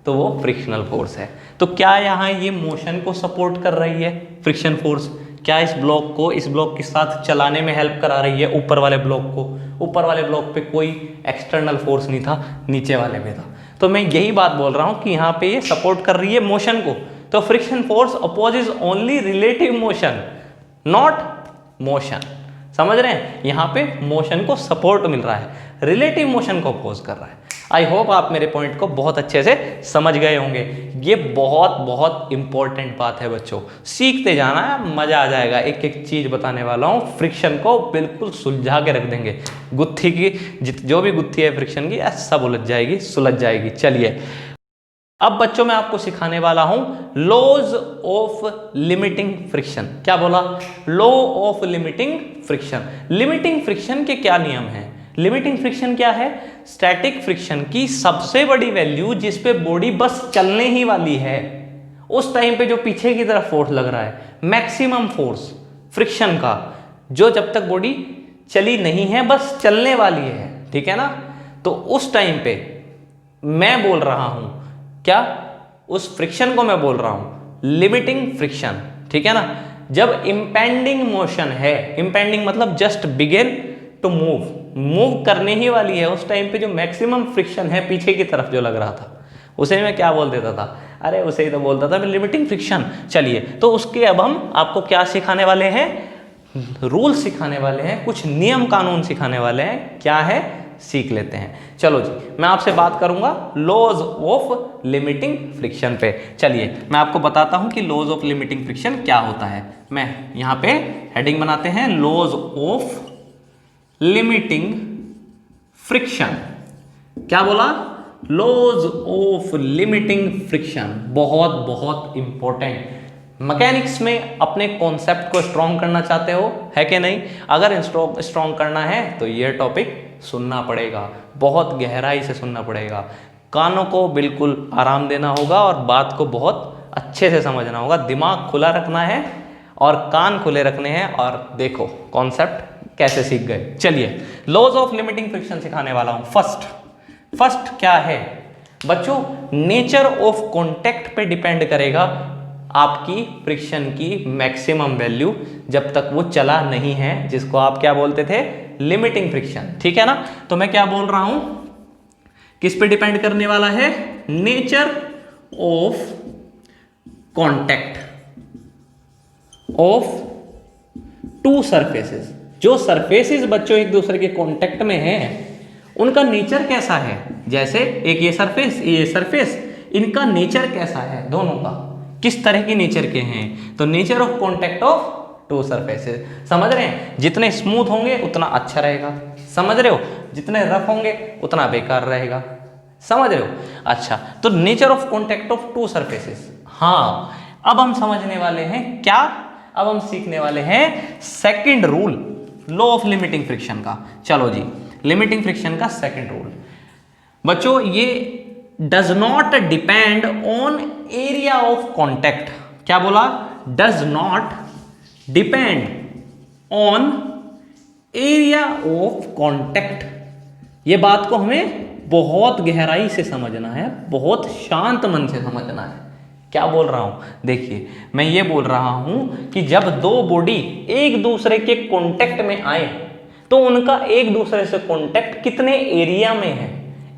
तो वो फ्रिक्शनल फोर्स है। तो क्या यहाँ ये मोशन को सपोर्ट कर रही है फ्रिक्शन फोर्स? क्या इस ब्लॉक के साथ चलाने में हेल्प करा रही है ऊपर वाले ब्लॉक को? ऊपर वाले ब्लॉक पे कोई एक्सटर्नल फोर्स नहीं था, नीचे वाले में था। तो मैं यही बात बोल रहा हूँ कि यहाँ पे ये सपोर्ट कर रही है मोशन को। तो friction force opposes only relative motion, not motion. समझ रहे हैं? यहाँ पे मोशन को सपोर्ट मिल रहा है, रिलेटिव मोशन को अपोज कर रहा है। आई होप आप मेरे पॉइंट को बहुत अच्छे से समझ गए होंगे। ये बहुत बहुत इंपॉर्टेंट बात है बच्चों, सीखते जाना है, मजा आ जाएगा। एक एक चीज बताने वाला हूँ, फ्रिक्शन को बिल्कुल सुलझा के रख देंगे। गुत्थी की जो भी गुत्थी है फ्रिक्शन की, सब उलझ जाएगी, सुलझ जाएगी। चलिए अब बच्चों मैं आपको सिखाने वाला हूं लॉज ऑफ लिमिटिंग फ्रिक्शन। क्या बोला? Law of limiting friction. Limiting friction के क्या नियम हैं? लिमिटिंग फ्रिक्शन क्या है? स्टैटिक फ्रिक्शन की सबसे बड़ी वैल्यू जिस पे बॉडी बस चलने ही वाली है, उस टाइम पे जो पीछे की तरफ फोर्स लग रहा है, मैक्सिमम फोर्स फ्रिक्शन का, जो जब तक बॉडी चली नहीं है बस चलने वाली है, ठीक है ना? तो उस टाइम पे मैं बोल रहा हूं क्या? उस फ्रिक्शन को मैं बोल रहा हूं लिमिटिंग फ्रिक्शन, ठीक है ना? जब इंपेंडिंग मोशन है, इंपेंडिंग मतलब जस्ट बिगिन टू मूव करने ही वाली है, उस टाइम पे जो मैक्सिमम फ्रिक्शन है पीछे की तरफ जो लग रहा था, उसे मैं क्या बोल देता था? अरे उसे ही तो बोलता था मैं लिमिटिंग फ्रिक्शन। चलिए तो उसके अब हम आपको क्या सिखाने वाले हैं? रूल सिखाने वाले हैं, कुछ नियम कानून सिखाने वाले हैं। क्या है? सीख लेते हैं। चलो जी, मैं आपसे बात करूंगा लॉज ऑफ लिमिटिंग फ्रिक्शन पे। चलिए मैं आपको बताता हूं कि लॉज ऑफ लिमिटिंग फ्रिक्शन क्या होता है। मैं यहां पे हेडिंग बनाते हैं, लॉज ऑफ लिमिटिंग फ्रिक्शन। क्या बोला? Laws of limiting friction. बहुत बहुत इंपॉर्टेंट। मैकेनिक्स में अपने कॉन्सेप्ट को स्ट्रॉन्ग करना चाहते हो, है कि नहीं? अगर स्ट्रॉन्ग करना है तो ये टॉपिक सुनना पड़ेगा, बहुत गहराई से सुनना पड़ेगा। कानों को बिल्कुल आराम देना होगा और बात को बहुत अच्छे से समझना होगा। दिमाग खुला रखना है और कान खुले रखने हैं। और देखो कॉन्सेप्ट कैसे सीख गए। चलिए लॉज ऑफ लिमिटिंग फ्रिक्शन सिखाने वाला हूं। फर्स्ट क्या है बच्चों? नेचर ऑफ कॉन्टैक्ट पे डिपेंड करेगा आपकी फ्रिक्शन की मैक्सिमम वैल्यू जब तक वो चला नहीं है, जिसको आप क्या बोलते थे? Limiting friction. ठीक है ना? तो मैं क्या बोल रहा हूं, किस पे डिपेंड करने वाला है? Nature of contact of to surfaces. जो सरफेसेस बच्चों एक दूसरे के कॉन्टैक्ट में है उनका नेचर कैसा है? जैसे एक ये सरफेस, इनका नेचर कैसा है? दोनों का किस तरह के नेचर के हैं? तो nature of contact of to surfaces. समझ रहे हैं? जितने स्मूथ होंगे उतना अच्छा रहेगा। समझ रहे हो? जितने रफ होंगे उतना बेकार रहेगा। समझ रहे हो? अच्छा, तो nature of contact of to surfaces. हाँ, अब हम समझने वाले हैं क्या? अब हम सीखने वाले हैं second rule law of limiting friction का। चलो जी, लिमिटिंग फ्रिक्शन का सेकंड रूल बच्चों, ये does not depend on area of contact. क्या बोला? Does not depend on area of contact. ये बात को हमें बहुत गहराई से समझना है, बहुत शांत मन से समझना है। क्या बोल रहा हूं? देखिए, मैं ये बोल रहा हूं कि जब दो बॉडी एक दूसरे के कॉन्टैक्ट में आए तो उनका एक दूसरे से कॉन्टैक्ट कितने एरिया में है,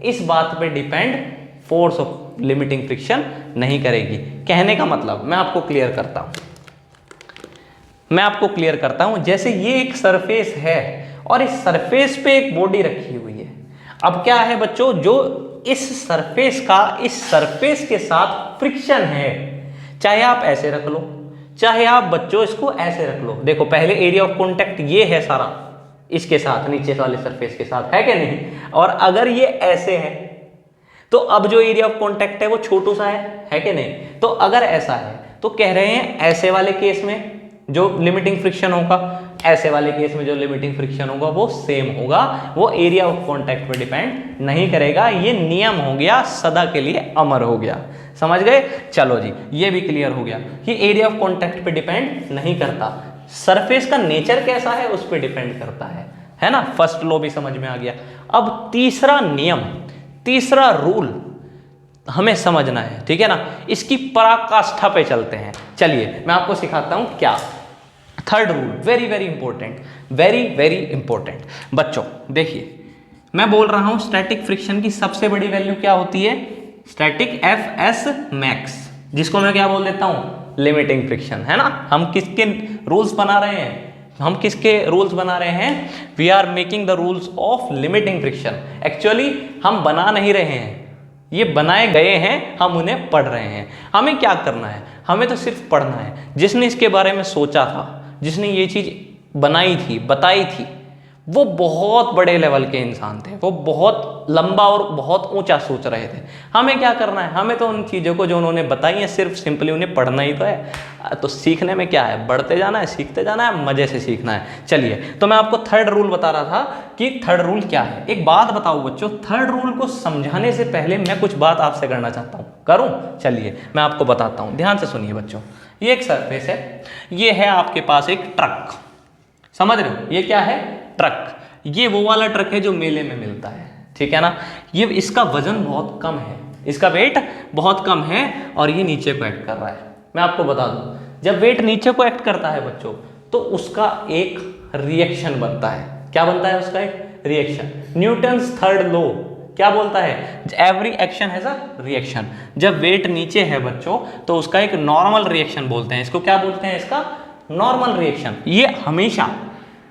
इस बात पे depend force of limiting friction नहीं करेगी। कहने का मतलब मैं आपको क्लियर करता हूं। जैसे ये एक सरफेस है और इस सरफेस पे एक बॉडी रखी हुई है। अब क्या है बच्चों, जो इस सरफेस के साथ फ्रिक्शन है, चाहे आप ऐसे रख लो, चाहे आप बच्चों इसको ऐसे रख लो। देखो, पहले एरिया ऑफ कॉन्टैक्ट ये है सारा, इसके साथ, नीचे वाले सरफेस के साथ, है क्या नहीं? और अगर ये ऐसे है तो अब जो एरिया ऑफ कॉन्टैक्ट है वो छोटू सा है कि नहीं? तो अगर ऐसा है तो कह रहे हैं ऐसे वाले केस में जो लिमिटिंग फ्रिक्शन होगा, ऐसे वाले केस में जो लिमिटिंग फ्रिक्शन होगा वो सेम होगा, वो एरिया ऑफ कॉन्टैक्ट पर डिपेंड नहीं करेगा। ये नियम हो गया, सदा के लिए अमर हो गया। समझ गए? चलो जी, ये भी क्लियर हो गया कि एरिया ऑफ कॉन्टैक्ट पे डिपेंड नहीं करता, सरफेस का नेचर कैसा है उस पर डिपेंड करता है ना? फर्स्ट लॉ भी समझ में आ गया। अब तीसरा नियम, तीसरा रूल हमें समझना है, ठीक है ना? इसकी पराकाष्ठा पे चलते हैं। चलिए मैं आपको सिखाता हूं क्या। Third rule, very very important, very important. बच्चों देखिए, मैं बोल रहा हूं स्टैटिक फ्रिक्शन की सबसे बड़ी वैल्यू क्या होती है? स्टैटिक एफ एस मैक्स, जिसको मैं क्या बोल देता हूं? लिमिटिंग फ्रिक्शन, है ना? हम किसके रूल्स बना रहे हैं? We are making the rules of limiting friction. Actually हम बना नहीं रहे हैं, ये बनाए गए हैं, हम उन्हें पढ़ रहे हैं। हमें क्या करना है? हमें तो सिर्फ पढ़ना है। जिसने इसके बारे में सोचा था, जिसने ये चीज बनाई थी, बताई थी, वो बहुत बड़े लेवल के इंसान थे, वो बहुत लंबा और बहुत ऊंचा सोच रहे थे। हमें क्या करना है? हमें तो उन चीज़ों को जो उन्होंने बताई हैं सिर्फ सिंपली उन्हें पढ़ना ही तो है। तो सीखने में क्या है? बढ़ते जाना है, सीखते जाना है, मजे से सीखना है। चलिए, तो मैं आपको थर्ड रूल बता रहा था कि थर्ड रूल क्या है। एक बात बताओ बच्चों, थर्ड रूल को समझाने से पहले मैं कुछ बात आपसे करना चाहता हूँ, करूँ? चलिए मैं आपको बताता हूँ, ध्यान से सुनिए बच्चों। ये एक सरफेस है, ये है आपके पास एक ट्रक, समझ रहे हो? ये क्या है? ट्रक। ये वो वाला ट्रक है जो मेले में मिलता है, ठीक है ना? ये इसका वजन बहुत कम है, इसका वेट बहुत कम है और ये नीचे को एक्ट कर रहा है। मैं आपको बता दूं, जब वेट नीचे को एक्ट करता है बच्चों तो उसका एक रिएक्शन बनता है। क्या बनता है उसका? एक रिएक्शन। न्यूटन्स थर्ड लॉ क्या बोलता है? Every action has a reaction. जब वेट नीचे है बच्चों तो उसका एक नॉर्मल रिएक्शन बोलते हैं। इसको क्या बोलते हैं? इसका नॉर्मल रिएक्शन। ये हमेशा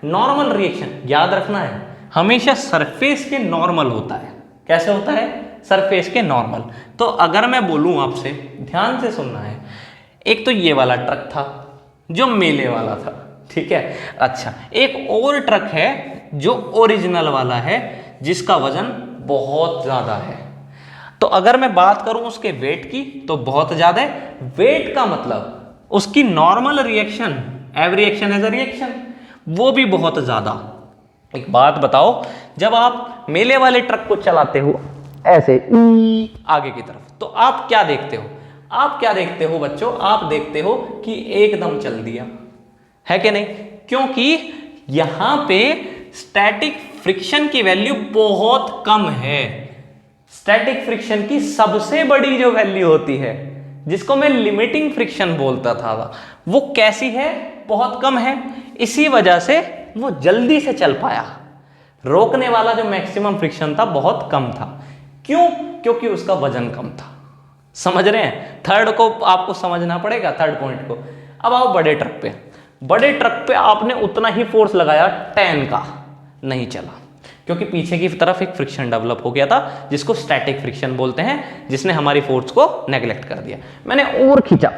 नॉर्मल रिएक्शन याद रखना है, हमेशा सरफेस के नॉर्मल होता है। कैसे होता है? सरफेस के नॉर्मल। तो अगर मैं बोलूं आपसे, ध्यान से सुनना है, एक तो ये वाला ट्रक था जो मेले वाला था, ठीक है। अच्छा, एक और ट्रक है जो ओरिजिनल वाला है जिसका वजन बहुत ज्यादा है। तो अगर मैं बात करूं उसके वेट की तो बहुत ज्यादा है। वेट का मतलब उसकी normal reaction, every action has a reaction, वो भी बहुत ज्यादा। एक बात बताओ, जब आप मेले वाले ट्रक को चलाते हो ऐसे आगे की तरफ, तो आप क्या देखते हो? आप क्या देखते हो बच्चों? आप देखते हो कि एकदम चल दिया, है कि नहीं? क्योंकि यहां पे स्टैटिक फ्रिक्शन की वैल्यू बहुत कम है। स्टैटिक फ्रिक्शन की सबसे बड़ी जो वैल्यू होती है, जिसको मैं लिमिटिंग फ्रिक्शन बोलता था, वो कैसी है? बहुत कम है। इसी वजह से वो जल्दी से चल पाया। रोकने वाला जो मैक्सिमम फ्रिक्शन था बहुत कम था। क्यों? क्योंकि उसका वजन कम था। समझ रहे हैं? थर्ड को आपको समझना पड़ेगा, थर्ड पॉइंट को। अब आओ बड़े ट्रक पे। बड़े ट्रक पे आपने उतना ही फोर्स लगाया 10 का, नहीं चला, क्योंकि पीछे की तरफ एक फ्रिक्शन डेवलप हो गया था जिसको स्टैटिक फ्रिक्शन बोलते हैं, जिसने हमारी फोर्स को नेग्लेक्ट कर दिया। मैंने और खींचा,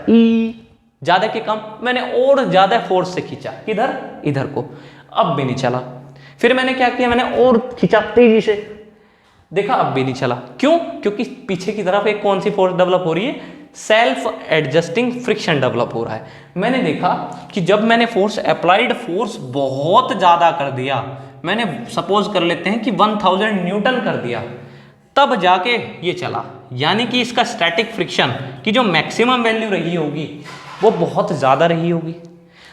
ज्यादा के कम, मैंने और ज्यादा फोर्स से खींचा, किधर? इधर को, अब भी नहीं चला। फिर मैंने क्या किया? मैंने और खींचा तेजी से, देखा अब भी नहीं चला। क्यों? क्योंकि पीछे की तरफ एक कौन सी फोर्स डेवलप हो रही है? सेल्फ एडजस्टिंग फ्रिक्शन डेवलप हो रहा है। मैंने देखा कि जब मैंने फोर्स, अप्लाइड फोर्स बहुत ज्यादा कर दिया, मैंने सपोज कर लेते हैं कि 1000 न्यूटन कर दिया, तब जाके ये चला। यानी कि इसका स्टैटिक फ्रिक्शन की जो मैक्सिमम वैल्यू रही होगी वो बहुत ज्यादा रही होगी।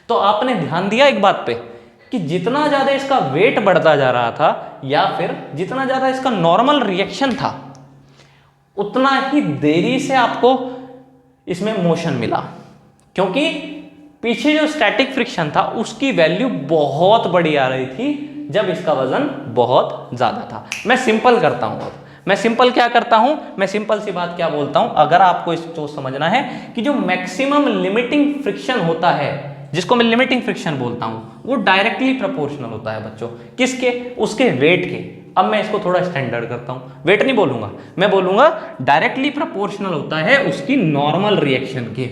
तो आपने ध्यान दिया एक बात पे कि जितना ज्यादा इसका वेट बढ़ता जा रहा था या फिर जितना ज्यादा इसका नॉर्मल रिएक्शन था, उतना ही देरी से आपको इसमें मोशन मिला, क्योंकि पीछे जो स्टैटिक फ्रिक्शन था उसकी वैल्यू बहुत बड़ी आ रही थी जब इसका वजन बहुत ज्यादा था। मैं सिंपल करता हूं। अब मैं सिंपल क्या करता हूं? मैं सिंपल सी बात क्या बोलता हूं, अगर आपको इसको समझना है कि जो मैक्सिमम लिमिटिंग फ्रिक्शन होता है, जिसको मैं लिमिटिंग फ्रिक्शन बोलता हूं, वो डायरेक्टली प्रोपोर्शनल होता है बच्चों। किसके? उसके वेट के। अब मैं इसको थोड़ा स्टैंडर्ड करता हूं, वेट नहीं बोलूंगा, मैं बोलूंगा डायरेक्टली प्रोपोर्शनल होता है उसकी नॉर्मल रिएक्शन के।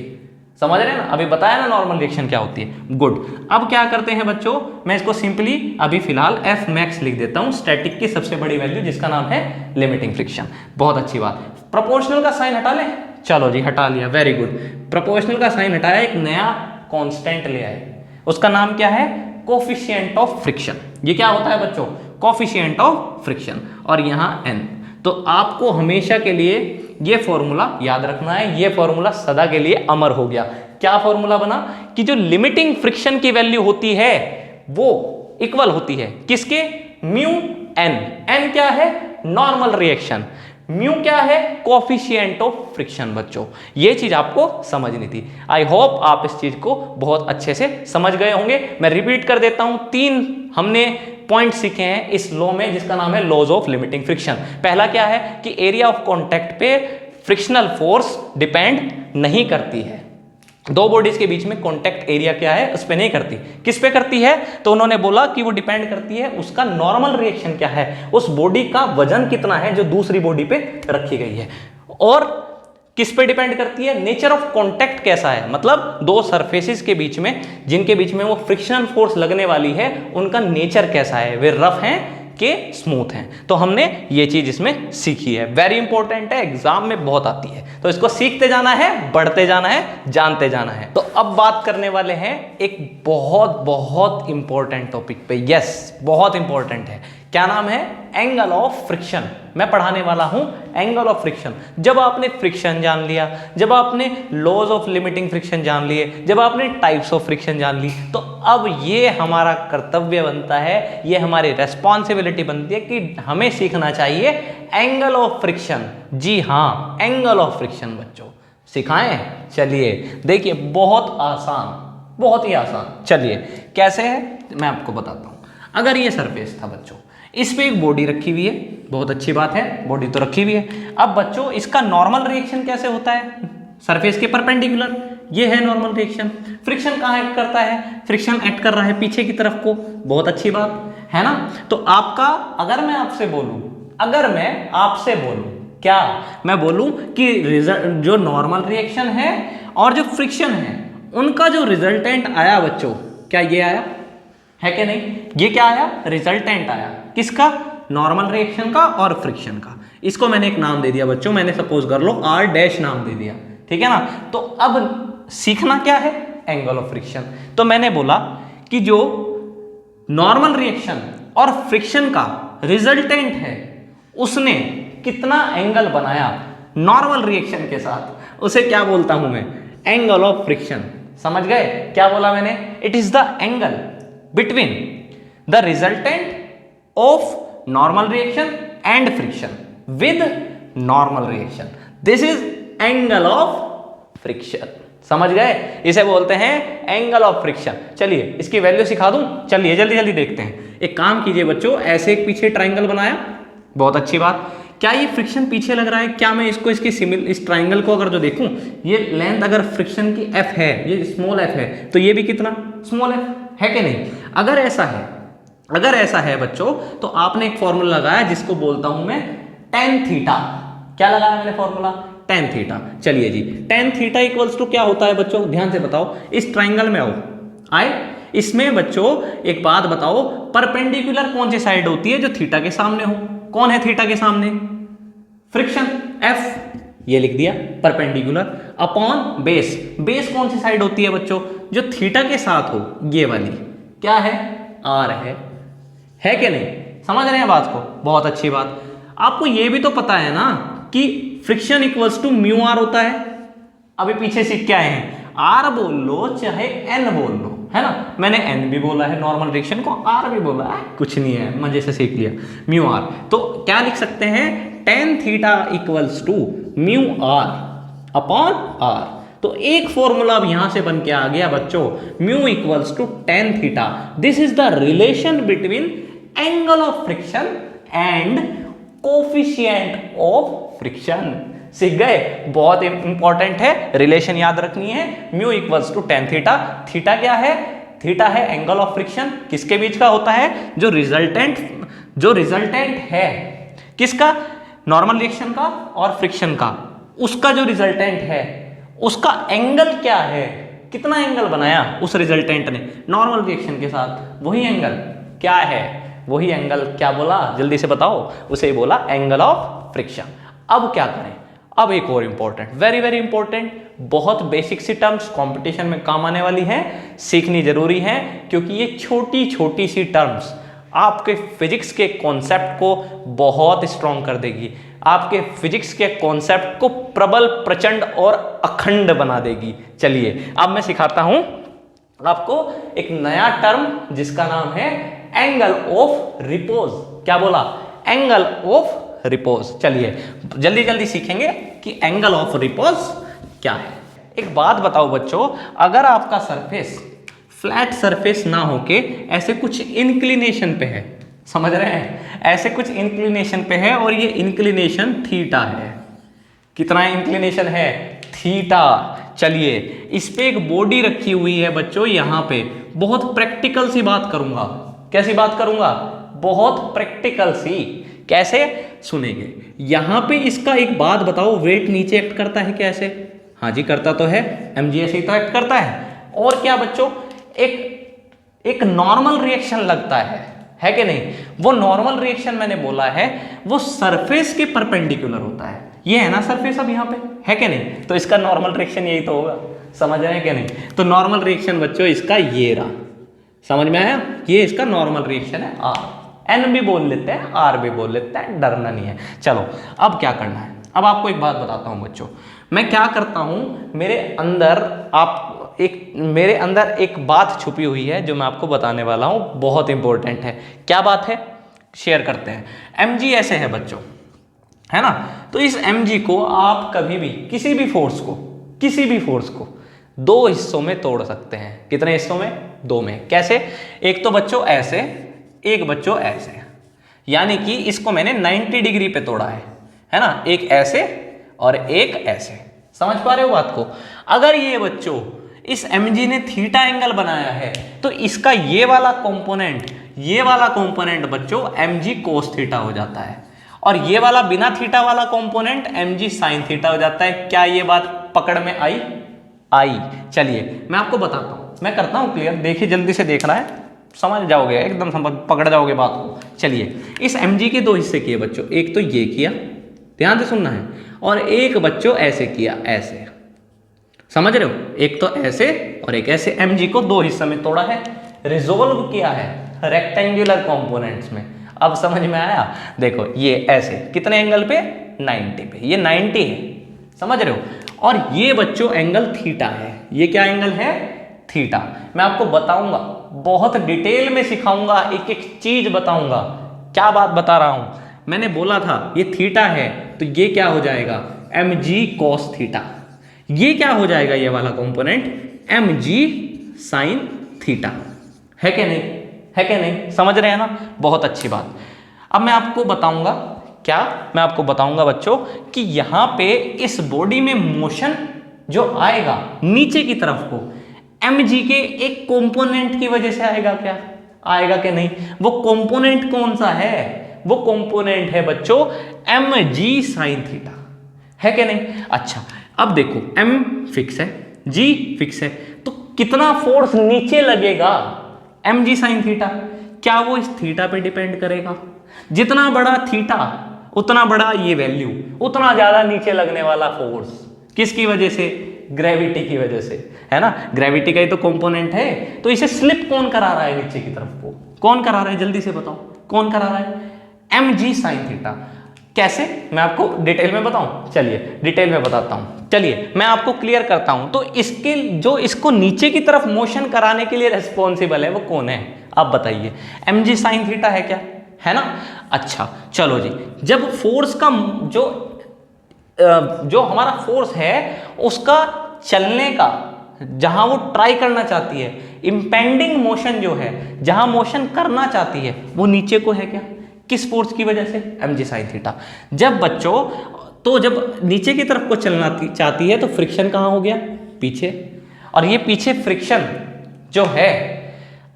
समझ रहे हैं ना? अभी बताया ना नॉर्मल रिएक्शन क्या होती है। गुड। अब क्या करते हैं बच्चों, मैं इसको सिंपली अभी फिलहाल एफ मैक्स लिख देता हूं, स्टैटिक की सबसे बड़ी वैल्यू, जिसका नाम है लिमिटिंग फ्रिक्शन। बहुत अच्छी बात। प्रोपोर्शनल का साइन हटा लें? चलो जी, हटा लिया, वेरी गुड। प्रोपोर्शनल का साइन हटाया, एक नया कांस्टेंट ले आए, उसका नाम क्या है? Coefficient of friction. ये क्या होता है बच्चों? कोफिशिएंट ऑफ फ्रिक्शन, और यहां n। तो आपको हमेशा के लिए ये फॉर्मूला याद रखना है। ये फॉर्मूला सदा के लिए अमर हो गया। क्या फॉर्मूला बना? कि जो लिमिटिंग फ्रिक्शन की वैल्यू होती है वो इक्वल होती है किसके? Mu n। n क्या है? Normal reaction. म्यू क्या है? Coefficient of friction. बच्चों ये चीज आपको समझनी थी। आई होप आप इस चीज को बहुत अच्छे से समझ गए होंगे। मैं रिपीट कर देता हूं, 3 हमने पॉइंट सीखे हैं इस लॉ में, जिसका नाम है लॉज ऑफ लिमिटिंग फ्रिक्शन। पहला क्या है? कि एरिया ऑफ कॉन्टैक्ट पे फ्रिक्शनल फोर्स डिपेंड नहीं करती है। दो बॉडीज के बीच में कॉन्टैक्ट एरिया क्या है, उस पर नहीं करती। किस पे करती है? तो उन्होंने बोला कि वो डिपेंड करती है उसका नॉर्मल रिएक्शन क्या है, उस बॉडी का वजन कितना है जो दूसरी बॉडी पे रखी गई है। और किस पे डिपेंड करती है? नेचर ऑफ कॉन्टैक्ट कैसा है, मतलब दो सरफेसेस के बीच में, जिनके बीच में वो फ्रिक्शनल फोर्स लगने वाली है, उनका नेचर कैसा है, वे रफ हैं के स्मूथ हैं। तो हमने ये चीज इसमें सीखी है, वेरी इंपॉर्टेंट है, एग्जाम में बहुत आती है। तो इसको सीखते जाना है, बढ़ते जाना है, जानते जाना है। तो अब बात करने वाले हैं एक बहुत बहुत इंपॉर्टेंट टॉपिक पे। यस, बहुत इंपॉर्टेंट है। क्या नाम है? Angle of friction. मैं पढ़ाने वाला हूं एंगल ऑफ फ्रिक्शन। जब आपने फ्रिक्शन जान लिया, जब आपने लॉज ऑफ लिमिटिंग फ्रिक्शन जान लिए, जब आपने टाइप्स ऑफ फ्रिक्शन जान ली, तो अब ये हमारा कर्तव्य बनता है, ये हमारी रेस्पॉन्सिबिलिटी बनती है कि हमें सीखना चाहिए एंगल ऑफ फ्रिक्शन। जी हाँ, एंगल ऑफ फ्रिक्शन बच्चों सिखाएं। चलिए देखिए, बहुत आसान, बहुत ही आसान। चलिए कैसे है मैं आपको बताता हूं। अगर ये सरफेस था बच्चों, इस पे एक बॉडी रखी हुई है, बहुत अच्छी बात है, बॉडी तो रखी हुई है। अब बच्चों इसका नॉर्मल रिएक्शन कैसे होता है? सरफेस के परपेंडिकुलर, ये है नॉर्मल रिएक्शन। फ्रिक्शन कहाँ एक्ट करता है? फ्रिक्शन एक्ट कर रहा है पीछे की तरफ को, बहुत अच्छी बात है ना। तो आपका अगर मैं आपसे बोलूं क्या मैं बोलूं कि रिजल्ट जो नॉर्मल रिएक्शन है और जो फ्रिक्शन है उनका जो रिजल्टेंट आया बच्चों, क्या ये आया है कि नहीं, ये क्या आया, रिजल्टेंट आया किसका, नॉर्मल रिएक्शन का और फ्रिक्शन का। इसको मैंने एक नाम दे दिया बच्चों, मैंने सपोज कर लो R डैश नाम दे दिया, ठीक है ना। तो अब सीखना क्या है, एंगल ऑफ फ्रिक्शन। तो मैंने बोला कि जो नॉर्मल रिएक्शन और फ्रिक्शन का रिजल्टेंट है उसने कितना एंगल बनाया नॉर्मल रिएक्शन के साथ, उसे क्या बोलता हूं मैं, एंगल ऑफ फ्रिक्शन। समझ गए क्या बोला मैंने, it is the angle between the resultant of normal reaction and friction with normal reaction, this is angle of friction. समझ गए, इसे बोलते हैं एंगल ऑफ फ्रिक्शन। चलिए इसकी वैल्यू सिखा दूं, चलिए जल्दी जल्दी देखते हैं। एक काम कीजिए बच्चों, ऐसे एक पीछे ट्राइंगल बनाया, बहुत अच्छी बात। क्या ये फ्रिक्शन पीछे लग रहा है, क्या मैं इसको इसकी इस ट्राइंगल को अगर जो देखूं, ये लेंथ अगर फ्रिक्शन की f है, ये स्मॉल f है, तो ये भी कितना स्मॉल f है कि नहीं। अगर ऐसा है बच्चों, तो आपने एक फॉर्मूला लगाया जिसको बोलता हूं मैं tan थीटा। क्या लगाया मैंने फॉर्मूला, tan थीटा। चलिए जी, tan थीटा इक्वल्स टू क्या होता है बच्चों, ध्यान से बताओ, इस ट्राइंगल में आओ, आए इसमें बच्चों एक बात बताओ, परपेंडिकुलर कौन सी साइड होती है जो थीटा के सामने हो, कौन है थीटा के सामने, फ्रिक्शन F, ये लिख दिया परपेंडिकुलर अपॉन बेस। बेस कौन सी साइड होती है बच्चों, जो थीटा के साथ हो, ये वाली क्या है, R है कि नहीं, समझ रहे हैं बात को, बहुत अच्छी बात। आपको ये भी तो पता है ना कि friction equals to mu R होता है। अभी पीछे सीख के आए हैं, R बोल लो चाहे N बोल लो, है ना, मैंने N भी बोला है नॉर्मल रिएक्शन को, R भी बोला है, कुछ नहीं है, मजे से सीख लिया, म्यू आर। तो क्या लिख सकते हैं, tan theta equals to mu r upon R। तो एक फॉर्मूला अब यहां से बन के आ गया बच्चों, mu equals to tan theta, this is the relation between angle of friction and coefficient of friction. सीख गए, बहुत इंपॉर्टेंट है, रिलेशन याद रखनी है, mu equals to tan theta. Theta क्या है, थीटा है एंगल ऑफ फ्रिक्शन, किसके बीच का होता है, जो रिजल्टेंट है किसका, नॉर्मल रिएक्शन का और फ्रिक्शन का, उसका जो रिजल्टेंट है उसका एंगल क्या है, कितना एंगल बनाया उस रिजल्टेंट ने नॉर्मल रिएक्शन के साथ, वही एंगल क्या है, वही एंगल क्या बोला, जल्दी से बताओ, उसे बोला एंगल ऑफ फ्रिक्शन। अब क्या करें, अब एक और इंपॉर्टेंट, वेरी वेरी इंपॉर्टेंट, बहुत बेसिक सी टर्म्स कंपटीशन में काम आने वाली हैं, सीखनी जरूरी है, क्योंकि ये छोटी छोटी सी टर्म्स आपके फिजिक्स के कॉन्सेप्ट को बहुत स्ट्रॉन्ग कर देगी, आपके फिजिक्स के कॉन्सेप्ट को प्रबल, प्रचंड और अखंड बना देगी। चलिए अब मैं सिखाता हूं आपको एक नया टर्म जिसका नाम है एंगल ऑफ रिपोज। क्या बोला, एंगल ऑफ रिपोज। चलिए जल्दी जल्दी सीखेंगे कि एंगल ऑफ रिपोज क्या है। एक बात बताओ बच्चों, अगर आपका सरफेस फ्लैट सरफेस ना होके ऐसे कुछ इंक्लिनेशन पे है, समझ रहे हैं, ऐसे कुछ इंक्लिनेशन पे है और ये इंक्लिनेशन थीटा है, कितना इंक्लिनेशन है, थीटा। चलिए इस पे एक बॉडी रखी हुई है बच्चों, यहाँ पे बहुत प्रैक्टिकल सी बात करूंगा। कैसी बात करूंगा, बहुत प्रैक्टिकल सी। कैसे, सुनेंगे। यहाँ पे इसका एक बात बताओ, वेट नीचे एक्ट करता है कैसे, हाँ जी करता तो है, mg ऐसे ही तो एक्ट करता है। और क्या बच्चों, एक नॉर्मल रिएक्शन लगता है कि नहीं। वो नॉर्मल रिएक्शन मैंने बोला है वो सरफेस के परपेंडिकुलर होता है, ये है ना सरफेस अब यहाँ पे, है कि नहीं, तो इसका नॉर्मल रिएक्शन यही तो होगा, समझ रहे हैं कि नहीं। तो नॉर्मल रिएक्शन बच्चों इसका ये रहा, समझ में आया, ये इसका नॉर्मल रिएक्शन है R, N भी बोल लेते हैं, R भी बोल लेते हैं, डरना नहीं है। चलो अब क्या करना है, अब आपको एक बात बताता हूँ बच्चों, मैं क्या करता हूँ, मेरे अंदर एक बात छुपी हुई है जो मैं आपको बताने वाला हूँ, बहुत इंपॉर्टेंट है। क्या बात है, शेयर करते हैं। mg ऐसे है बच्चों, है ना, तो इस mg को आप कभी भी किसी भी फोर्स को दो हिस्सों में तोड़ सकते हैं। कितने हिस्सों में, दो में। कैसे, एक तो बच्चों ऐसे, एक बच्चों ऐसे, यानी कि इसको मैंने 90 डिग्री पे तोड़ा है ना, एक ऐसे और एक ऐसे। समझ पा रहे हो बात को। अगर ये बच्चों इस mg ने थीटा एंगल बनाया है तो इसका ये वाला कंपोनेंट ये वाला कंपोनेंट बच्चों mg cos थीटा हो जाता है, और ये वाला बिना थीटा वाला कंपोनेंट mg sin थीटा हो जाता है। क्या ये बात पकड़ में आई? चलिए मैं आपको बताता हूँ, मैं करता हूँ क्लियर, देखिए जल्दी से देखना है, समझ जाओगे, एकदम समझ पकड़ जाओगे बात को। चलिए, इस mg के दो हिस्से किए बच्चों, एक तो ये किया, ध्यान से सुनना है, और एक बच्चों ऐसे किया, ऐसे, समझ रहे हो, एक तो ऐसे और एक ऐसे, mg को दो हिस्से में तोड़ा है, रिजोल्व किया है रेक्टेंगुलर कंपोनेंट्स में। अब समझ में आया? देखो ये ऐसे कितने एंगल पे? 90 पे, ये 90 है, समझ रहे हो, और ये बच्चों एंगल थीटा है। ये क्या एंगल है? थीटा। मैं आपको बताऊंगा, बहुत डिटेल में सिखाऊंगा, एक एक चीज बताऊंगा। क्या बात बता रहा हूं? मैंने बोला था ये थीटा है, तो ये क्या हो जाएगा? mg cos theta. ये क्या हो जाएगा? ये वाला कंपोनेंट mg sin थीटा। है कि नहीं? है कि नहीं? समझ रहे हैं ना? बहुत अच्छी बात। अब मैं आपको बताऊंगा, क्या मैं आपको बताऊंगा बच्चों कि यहां पे इस बॉडी में मोशन जो आएगा नीचे की तरफ को mg के एक कंपोनेंट की वजह से आएगा। क्या आएगा कि नहीं? वो कंपोनेंट कौन सा है? वो कंपोनेंट है बच्चों mg sin थीटा। है कि नहीं? अच्छा, अब देखो m फिक्स है, g फिक्स है, तो कितना फोर्स नीचे लगेगा mg sin थीटा? क्या वो इस थीटा पे डिपेंड करेगा? जितना बड़ा थीटा उतना बड़ा ये वैल्यू, उतना ज्यादा नीचे लगने वाला फोर्स। किसकी वजह से? ग्रेविटी की वजह से, है ना? ग्रेविटी का ही तो कंपोनेंट है। तो इसे स्लिप कौन करा रहा है नीचे की तरफ को? कौन करा रहा है? जल्दी से बताओ, कौन करा रहा है? mg sin theta. कैसे? मैं आपको डिटेल में बताऊं? चलिए डिटेल में बताता हूं। चलिए मैं आपको क्लियर करता हूं। तो इसके जो इसको नीचे की तरफ मोशन कराने के लिए रिस्पॉन्सिबल है वो कौन है? आप बताइए। mg sin थीटा है क्या? है ना? अच्छा चलो जी, जब फोर्स का जो हमारा फोर्स है उसका चलने का, जहां वो ट्राई करना चाहती है, इंपेंडिंग मोशन जो है, जहां मोशन करना चाहती है, वो नीचे को है क्या? किस फोर्स की वजह से? mg sin theta. जब बच्चों तो जब नीचे की तरफ को चलना चाहती है तो फ्रिक्शन कहां हो गया? पीछे। और ये पीछे फ्रिक्शन जो है,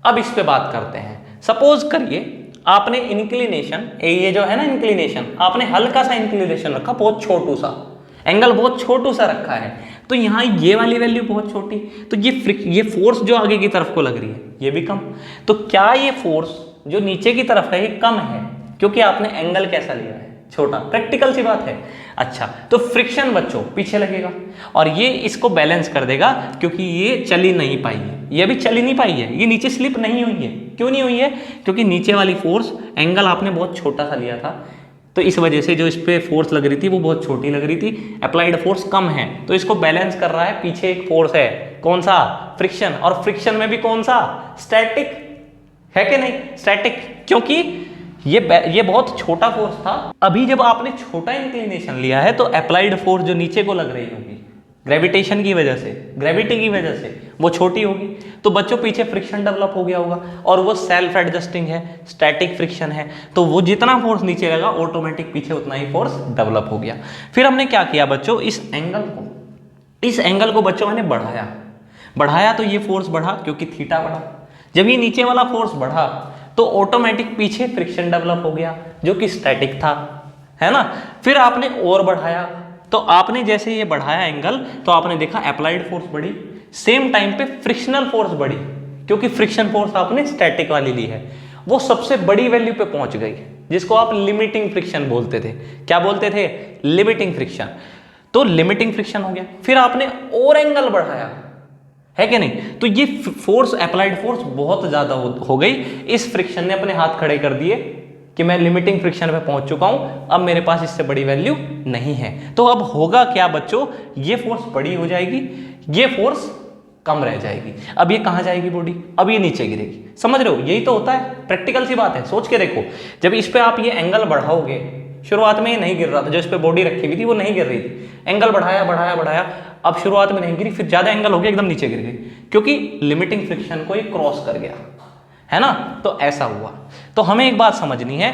अब इस पे बात करते हैं। सपोज करिए आपने इंक्लिनेशन, ये जो है ना इंक्लिनेशन, आपने हल्का सा इंक्लिनेशन रखा, बहुत छोटू सा एंगल, बहुत छोटू सा रखा है, तो यहाँ ये वाली वैल्यू बहुत छोटी, तो ये फोर्स जो आगे की तरफ को लग रही है ये भी कम। तो क्या ये फोर्स जो नीचे की तरफ है ये कम है क्योंकि आपने एंगल कैसा लिया है? छोटा। प्रैक्टिकल सी बात है। अच्छा, तो फ्रिक्शन बच्चों पीछे लगेगा और ये इसको बैलेंस कर देगा क्योंकि ये चल ही नहीं पाई है, ये भी चल ही नहीं पाई है, ये नीचे स्लिप नहीं हुई है। क्यों नहीं हुई है? क्योंकि नीचे वाली फोर्स, एंगल आपने बहुत छोटा सा लिया था, तो इस वजह से जो इस पे फोर्स लग रही थी वो बहुत छोटी लग रही थी, अप्लाइड फोर्स कम है, तो इसको बैलेंस कर रहा है। पीछे एक फोर्स है, कौन सा? फ्रिक्शन। और फ्रिक्शन में भी कौन सा? स्टैटिक। है कि नहीं? स्टैटिक, क्योंकि ये बहुत छोटा फोर्स था। अभी जब आपने छोटा इंक्लिनेशन लिया है तो अप्लाइड फोर्स जो नीचे को लग रही होगी ग्रेविटेशन की वजह से, ग्रेविटी की वजह से, वो छोटी होगी। तो बच्चों पीछे फ्रिक्शन डेवलप हो गया होगा और वो सेल्फ एडजस्टिंग है, स्टैटिक फ्रिक्शन है, तो वो जितना फोर्स नीचे लगा ऑटोमेटिक पीछे उतना ही फोर्स डेवलप हो गया। फिर हमने क्या किया बच्चों? इस एंगल को बच्चों मैंने बढ़ाया तो ये फोर्स बढ़ा क्योंकि थीटा बढ़ा। जब ये नीचे वाला फोर्स बढ़ा तो ऑटोमेटिक पीछे फ्रिक्शन डेवलप हो गया जो कि स्टैटिक था, है ना? फिर आपने और बढ़ाया, तो आपने जैसे ये बढ़ाया एंगल तो आपने देखा अप्लाइड फोर्स बढ़ी, सेम टाइम पे फ्रिक्शनल फोर्स बढ़ी क्योंकि फ्रिक्शन फोर्स आपने स्टैटिक वाली ली है, वो सबसे बड़ी वैल्यू पे पहुंच गई जिसको आप लिमिटिंग फ्रिक्शन बोलते थे। क्या बोलते थे? Limiting friction. तो लिमिटिंग फ्रिक्शन हो गया। फिर आपने और एंगल बढ़ाया, है कि नहीं? तो ये फोर्स, अप्लाइड फोर्स बहुत ज्यादा हो गई। इस फ्रिक्शन ने अपने हाथ खड़े कर दिए कि मैं लिमिटिंग फ्रिक्शन पे पहुंच चुका हूं, अब मेरे पास इससे बड़ी वैल्यू नहीं है। तो अब होगा क्या बच्चों? ये फोर्स बड़ी हो जाएगी, ये फोर्स कम रह जाएगी। अब ये कहां जाएगी बॉडी? अब ये नीचे गिरेगी। समझ रहे हो? यही तो होता है, प्रैक्टिकल सी बात है। सोच के देखो, जब इस पे आप ये एंगल बढ़ाओगे, शुरुआत में ये नहीं गिर रहा था, जो इस पे बॉडी रखी हुई थी वो नहीं गिर रही थी, एंगल बढ़ाया, अब शुरुआत में नहीं गिरी, फिर ज्यादा एंगल हो गया, एकदम नीचे गिर गई क्योंकि लिमिटिंग फ्रिक्शन को ये क्रॉस कर गया, है ना? तो ऐसा हुआ। तो हमें एक बात समझनी है,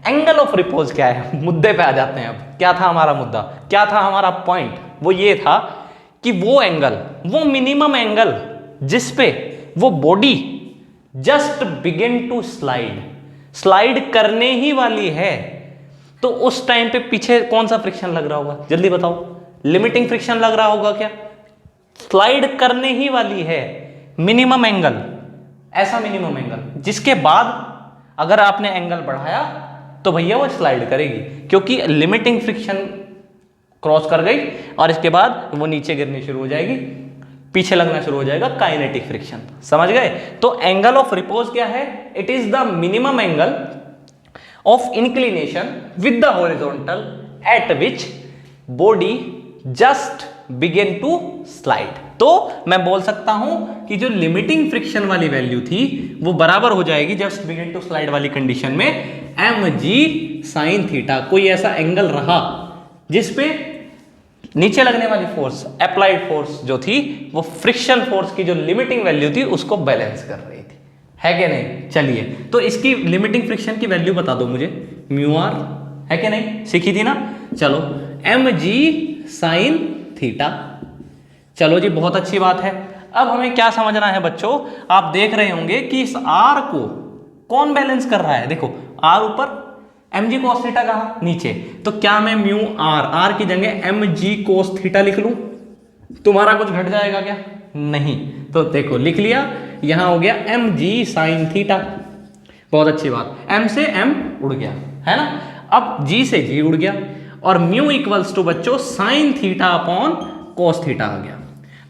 एंगल ऑफ रिपोज क्या है? मुद्दे पे आ जाते हैं। अब क्या था हमारा मुद्दा, क्या था हमारा पॉइंट? वो ये था कि वो एंगल, वो मिनिमम एंगल जिस पे वो body just begin to slide, slide करने ही वाली है, तो उस टाइम पे पीछे कौन सा फ्रिक्शन लग रहा होगा, जल्दी बताओ, लिमिटिंग फ्रिक्शन लग रहा होगा क्या? स्लाइड करने ही वाली है, मिनिमम एंगल, ऐसा मिनिमम एंगल जिसके बाद अगर आपने एंगल बढ़ाया तो भैया वो स्लाइड करेगी, क्योंकि लिमिटिंग फ्रिक्शन क्रॉस कर गई और इसके बाद वो नीचे गिरनी शुरू हो जाएगी, पीछे लगना शुरू हो जाएगा, काइनेटिक फ्रिक्शन। समझ गए? तो एंगल ऑफ रिपोज क्या है? It is the minimum angle of inclination with the horizontal at which body just begin to slide. तो मैं बोल सकता हूं कि जो लिमिटिंग फ्रिक्शन वाली वैल्यू थी वो बराबर हो जाएगी जस्ट बिगिन टू स्लाइड वाली कंडीशन में mg sin थीटा। कोई ऐसा एंगल रहा जिसपे नीचे लगने वाली फोर्स, अप्लाइड फोर्स जो थी वो फ्रिक्शन फोर्स की जो लिमिटिंग वैल्यू थी उसको बैलेंस कर रही थी, है कि नहीं? चलिए, तो इसकी लिमिटिंग फ्रिक्शन की वैल्यू बता दो मुझे, म्यू आर, है कि नहीं? सीखी थी ना? चलो, mg sin थीटा। चलो जी, बहुत अच्छी बात है। अब हमें क्या समझना है बच्चों, आप देख रहे होंगे कि इस r को कौन बैलेंस कर रहा है? देखो, r ऊपर, mg cos थीटा कहाँ? नीचे। तो क्या मैं म्यू r की जगह mg cos थीटा लिख लूं? तुम्हारा कुछ घट जाएगा क्या? नहीं। तो देखो, लिख लिया, यहां हो गया mg sin थीटा। बहुत अच्छी बात, m से m उड़ गया, है ना? अब g से g उड़ गया और म्यू इक्वल्स टू बच्चों sine theta upon cos theta आ गया।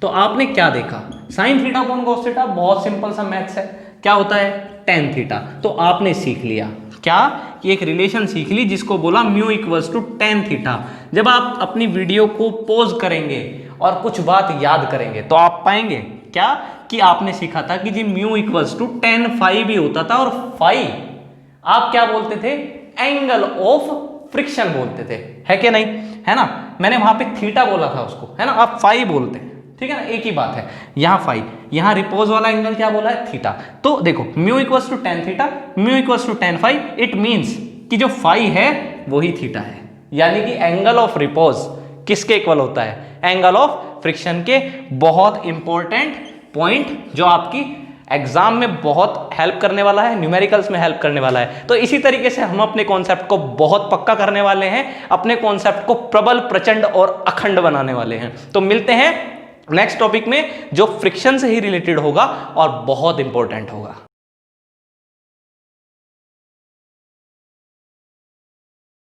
तो आपने क्या देखा? Sine theta upon cos theta बहुत सिंपल सा मैथ्स है, क्या होता है? Tan theta. तो आपने सीख लिया क्या कि एक रिलेशन सीख ली जिसको बोला mu equals to tan theta. जब आप अपनी वीडियो को पॉज करेंगे और कुछ बात याद करेंगे तो आप पाएंगे क्या कि आपने सीखा था कि g mu equals to tan phi भी होता था, और फाई आप क्या बोलते थे? एंगल ऑफ फ्रिक्शन बोलते थे, है कि नहीं? है ना? मैंने वहां पे थीटा बोला था उसको, है ना? आप फाई बोलते हैं, ठीक है ना? एक ही बात है। यहां फाई, यहां रिपोज वाला एंगल क्या बोला है? थीटा। तो देखो, mu equals to tan theta, mu equals to tan phi, it means कि जो फाई है वही थीटा है, यानी कि एंगल ऑफ रिपोज किसके इक्वल होता है? एंगल ऑफ फ्रिक्शन के। बहुत इंपॉर्टेंट पॉइंट जो आपकी एग्जाम में बहुत हेल्प करने वाला है, न्यूमेरिकल्स में हेल्प करने वाला है। तो इसी तरीके से हम अपने कॉन्सेप्ट को बहुत पक्का करने वाले हैं, अपने कॉन्सेप्ट को प्रबल, प्रचंड और अखंड बनाने वाले हैं। तो मिलते हैं नेक्स्ट टॉपिक में जो फ्रिक्शन से ही रिलेटेड होगा और बहुत इंपॉर्टेंट होगा।